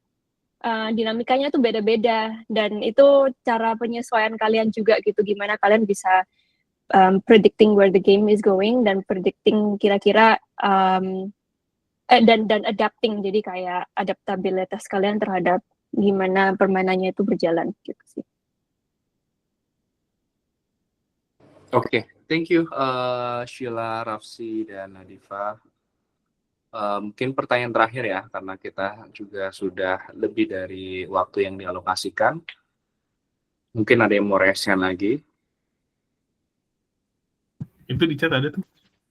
dinamikanya tuh beda-beda, dan itu cara penyesuaian kalian juga gitu, gimana kalian bisa predicting where the game is going dan predicting kira-kira dan adapting, jadi kayak adaptabilitas kalian terhadap gimana permainannya itu berjalan gitu sih. Oke, thank you Sheila, Rafsi, dan Nadifa. Mungkin pertanyaan terakhir ya, karena kita juga sudah lebih dari waktu yang dialokasikan. Mungkin ada yang mau reaction lagi. Itu di chat ada tuh.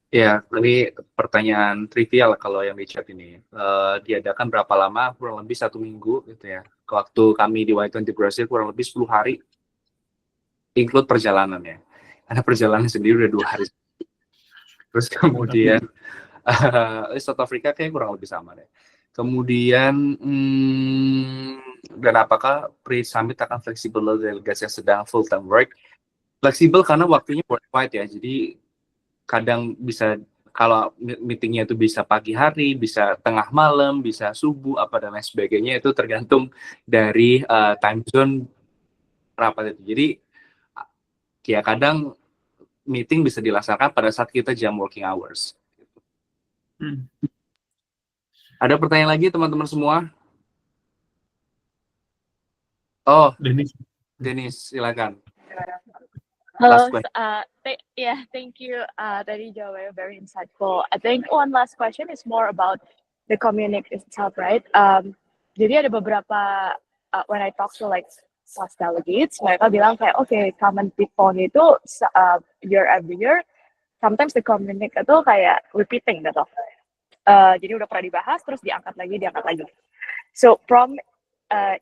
Ya, ini pertanyaan trivial kalau yang di chat ini. Diadakan berapa lama? Kurang lebih 1 minggu gitu ya. Waktu kami di Y20 Brazil kurang lebih 10 hari. Include perjalanannya. Karena perjalanan sendiri udah 2 hari. Terus kemudian South Africa kayak kurang lebih sama deh. Kemudian dan apakah pre-summit akan fleksibel delegasi yang sedang full time work? Fleksibel karena waktunya worldwide ya. Jadi kadang bisa, kalau meetingnya itu bisa pagi hari, bisa tengah malam, bisa subuh, apa dan lain sebagainya, itu tergantung dari time zone rapat itu. Jadi ya kadang meeting bisa dilaksanakan pada saat kita jam working hours. Ada pertanyaan lagi teman-teman semua? Oh, Dennis, silakan. Hello, thank you. Tadi jawabannya very insightful. I think one last question is more about the community itself, right? Jadi ada beberapa when I talk to like past delegates, mereka bilang kayak okay, common pitfall itu year every year, sometimes the community itu kayak repeating gitu. Jadi udah pernah dibahas, terus diangkat lagi. So from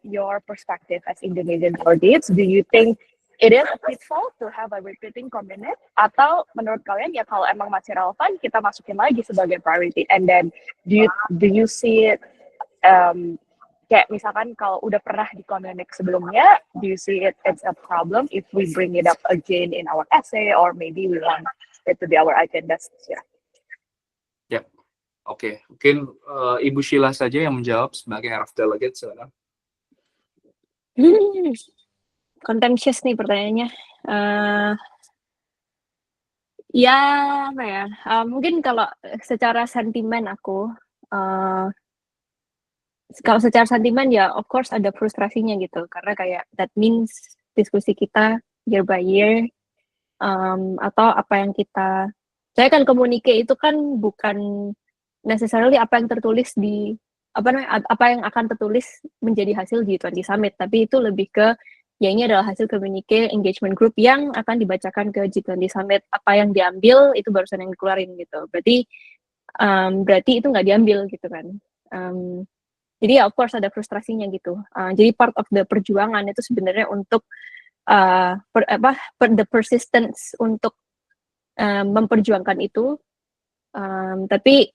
your perspective as Indonesian delegates, do you think it is a pitfall to have a repeating community? Atau menurut kalian ya kalau emang masih relevan, kita masukin lagi sebagai priority? And then do you see it kayak misalkan kalau udah pernah di community sebelumnya, do you see it's a problem if we bring it up again in our essay, or maybe we want it to be our agenda this year? Ya, oke. Mungkin Ibu Sheila saja yang menjawab sebagai head of delegate. Silakan. Contentious nih pertanyaannya. Ya apa ya? Mungkin kalau secara sentimen aku, kalau secara sentimen ya of course ada frustrasinya gitu, karena kayak that means diskusi kita year by year, atau apa yang saya kan communicate itu kan bukan necessarily apa yang tertulis di apa yang akan tertulis menjadi hasil G20 Summit, tapi itu lebih ke ya ini adalah hasil communique engagement group yang akan dibacakan ke G20 Summit. Apa yang diambil itu barusan yang dikeluarin gitu. Berarti itu nggak diambil gitu kan. Jadi ya of course ada frustrasinya gitu. Jadi part of the perjuangan itu sebenarnya untuk the persistence untuk memperjuangkan itu, tapi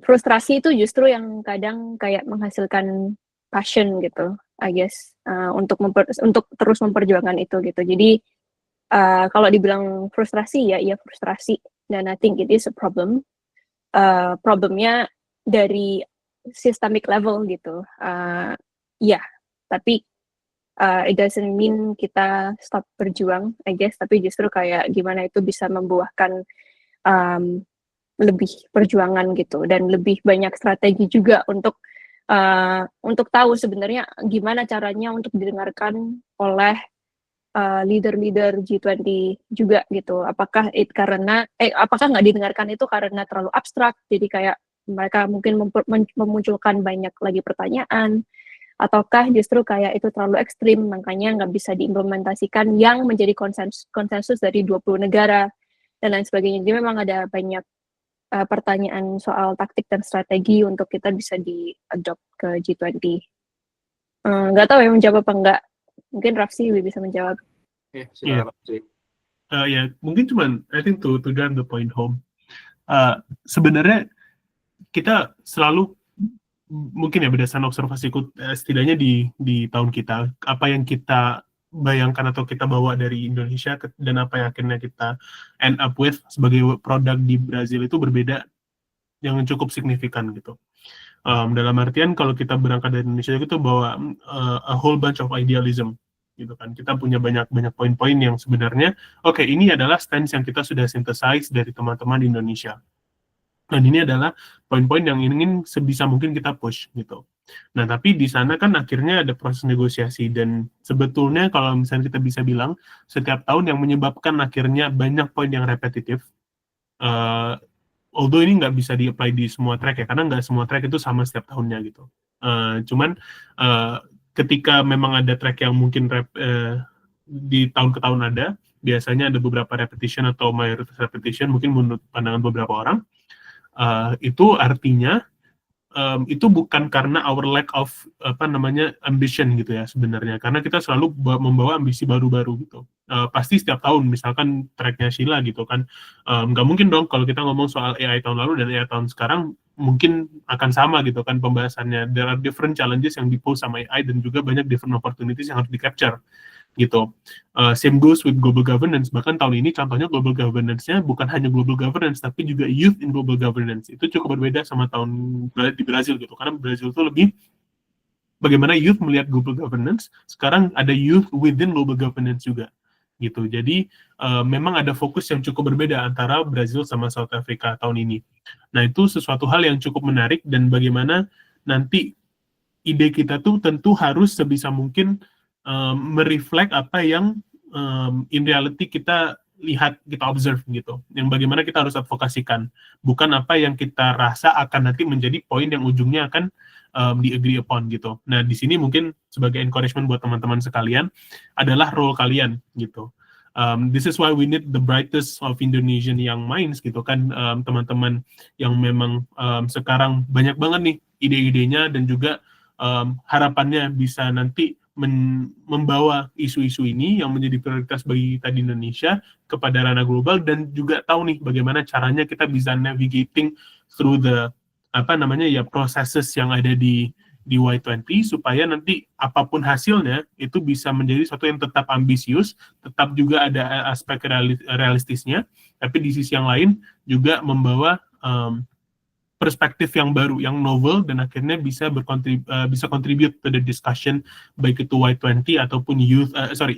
frustrasi itu justru yang kadang kayak menghasilkan passion gitu, I guess, untuk terus memperjuangkan itu gitu. Jadi kalau dibilang frustrasi ya frustrasi, dan I think it is a problem. Problemnya dari systemic level gitu. Tapi it doesn't mean kita stop berjuang, I guess, tapi justru kayak gimana itu bisa membuahkan lebih perjuangan gitu, dan lebih banyak strategi juga untuk tahu sebenarnya gimana caranya untuk didengarkan oleh leader-leader G20 juga gitu. Apakah nggak didengarkan itu karena terlalu abstrak, jadi kayak mereka mungkin memunculkan banyak lagi pertanyaan, ataukah justru kayak itu terlalu ekstrim, makanya nggak bisa diimplementasikan yang menjadi konsensus dari 20 negara, dan lain sebagainya. Jadi memang ada banyak pertanyaan soal taktik dan strategi untuk kita bisa di-adopt ke G20. Nggak tahu ya menjawab apa enggak. Mungkin Rafsi bisa menjawab. Silakan Rafsi. Ya, mungkin cuman, I think to drive the point home. Sebenarnya kita selalu, mungkin ya berdasarkan observasiku, setidaknya di tahun kita, apa yang kita bayangkan atau kita bawa dari Indonesia dan apa yang akhirnya kita end up with sebagai produk di Brazil itu berbeda, yang cukup signifikan gitu. Dalam artian kalau kita berangkat dari Indonesia itu bawa a whole bunch of idealism gitu kan. Kita punya banyak poin-poin yang sebenarnya ini adalah stance yang kita sudah synthesize dari teman-teman di Indonesia. Dan ini adalah poin-poin yang ingin sebisa mungkin kita push gitu. Nah, tapi di sana kan akhirnya ada proses negosiasi, dan sebetulnya kalau misalnya kita bisa bilang setiap tahun yang menyebabkan akhirnya banyak poin yang repetitif, although ini nggak bisa di-apply di semua track ya, karena nggak semua track itu sama setiap tahunnya gitu. Cuman ketika memang ada track yang mungkin di tahun ke tahun ada, biasanya ada beberapa repetition atau mayoritas repetition, mungkin menurut pandangan beberapa orang, itu artinya itu bukan karena our lack of ambition gitu ya sebenarnya, karena kita selalu membawa ambisi baru-baru gitu. Pasti setiap tahun misalkan tracknya Sheila gitu kan, nggak mungkin dong kalau kita ngomong soal AI tahun lalu dan AI tahun sekarang mungkin akan sama gitu kan pembahasannya. There are different challenges yang dipose sama AI dan juga banyak different opportunities yang harus di-capture gitu. Same goes with global governance. Bahkan tahun ini contohnya global governance-nya bukan hanya global governance tapi juga youth in global governance. Itu cukup berbeda sama tahun di Brazil gitu, karena Brazil itu lebih bagaimana youth melihat global governance. Sekarang ada youth within global governance juga gitu. Jadi memang ada fokus yang cukup berbeda antara Brazil sama South Africa tahun ini. Nah, itu sesuatu hal yang cukup menarik, dan bagaimana nanti ide kita tuh tentu harus sebisa mungkin mereflect apa yang in reality kita lihat, kita observe gitu, yang bagaimana kita harus advokasikan, bukan apa yang kita rasa akan nanti menjadi poin yang ujungnya akan di-agree upon gitu. Nah, di sini mungkin sebagai encouragement buat teman-teman sekalian adalah role kalian gitu. This is why we need the brightest of Indonesian young minds gitu kan, teman-teman yang memang sekarang banyak banget nih ide-idenya, dan juga harapannya bisa nanti membawa isu-isu ini yang menjadi prioritas bagi kita di Indonesia kepada ranah global, dan juga tahu nih bagaimana caranya kita bisa navigating through the processes yang ada di Y20, supaya nanti apapun hasilnya itu bisa menjadi sesuatu yang tetap ambisius, tetap juga ada aspek realistisnya, tapi di sisi yang lain juga membawa perspektif yang baru, yang novel, dan akhirnya bisa contribute to the discussion, baik itu Y20 ataupun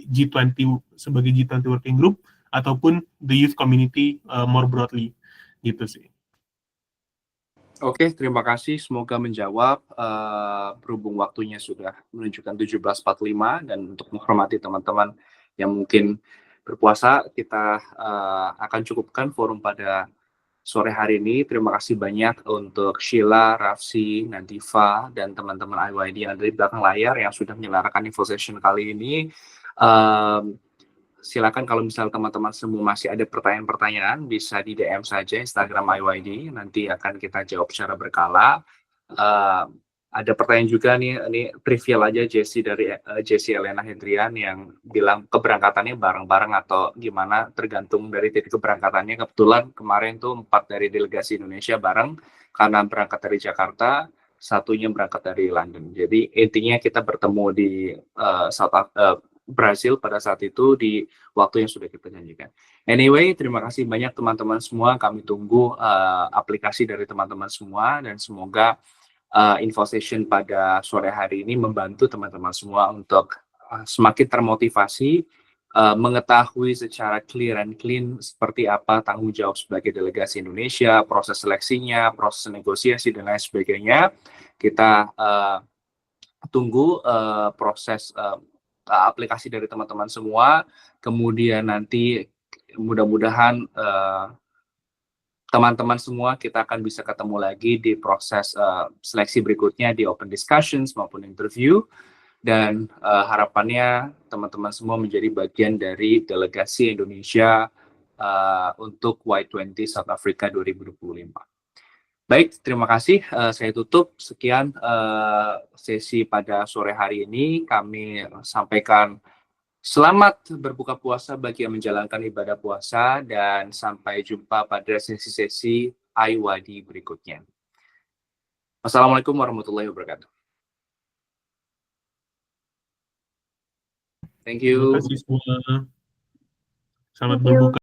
G20 sebagai G20 working group, ataupun the youth community more broadly, gitu sih. Oke, terima kasih. Semoga menjawab. Berhubung waktunya sudah menunjukkan 17.45, dan untuk menghormati teman-teman yang mungkin berpuasa, kita akan cukupkan forum pada sore hari ini. Terima kasih banyak untuk Sheila, Rafsi, Nadifa, dan teman-teman IYD yang ada di belakang layar yang sudah menyelenggarakan info session kali ini. Silakan kalau misalnya teman-teman semua masih ada pertanyaan-pertanyaan, bisa di DM saja Instagram IYD, nanti akan kita jawab secara berkala. Ada pertanyaan juga nih, ini trivial aja Jessie Elena Hendrian yang bilang keberangkatannya bareng-bareng atau gimana, tergantung dari titik keberangkatannya. Kebetulan kemarin tuh 4 dari delegasi Indonesia bareng, karena berangkat dari Jakarta, satunya berangkat dari London. Jadi intinya kita bertemu di Brasil pada saat itu di waktu yang sudah kita janjikan. Anyway, terima kasih banyak teman-teman semua. Kami tunggu aplikasi dari teman-teman semua dan semoga info session pada sore hari ini membantu teman-teman semua untuk semakin termotivasi, mengetahui secara clear and clean seperti apa tanggung jawab sebagai delegasi Indonesia, proses seleksinya, proses negosiasi, dan lain sebagainya. Kita tunggu proses aplikasi dari teman-teman semua, kemudian nanti mudah-mudahan teman-teman semua kita akan bisa ketemu lagi di proses seleksi berikutnya di open discussions maupun interview, dan harapannya teman-teman semua menjadi bagian dari delegasi Indonesia untuk Y20 South Africa 2025. Baik, terima kasih. Saya tutup. Sekian sesi pada sore hari ini. Kami sampaikan selamat berbuka puasa bagi yang menjalankan ibadah puasa, dan sampai jumpa pada sesi-sesi IWADI berikutnya. Wassalamualaikum warahmatullahi wabarakatuh. Thank Terima you. kasih semua. Selamat Thank you. berbuka.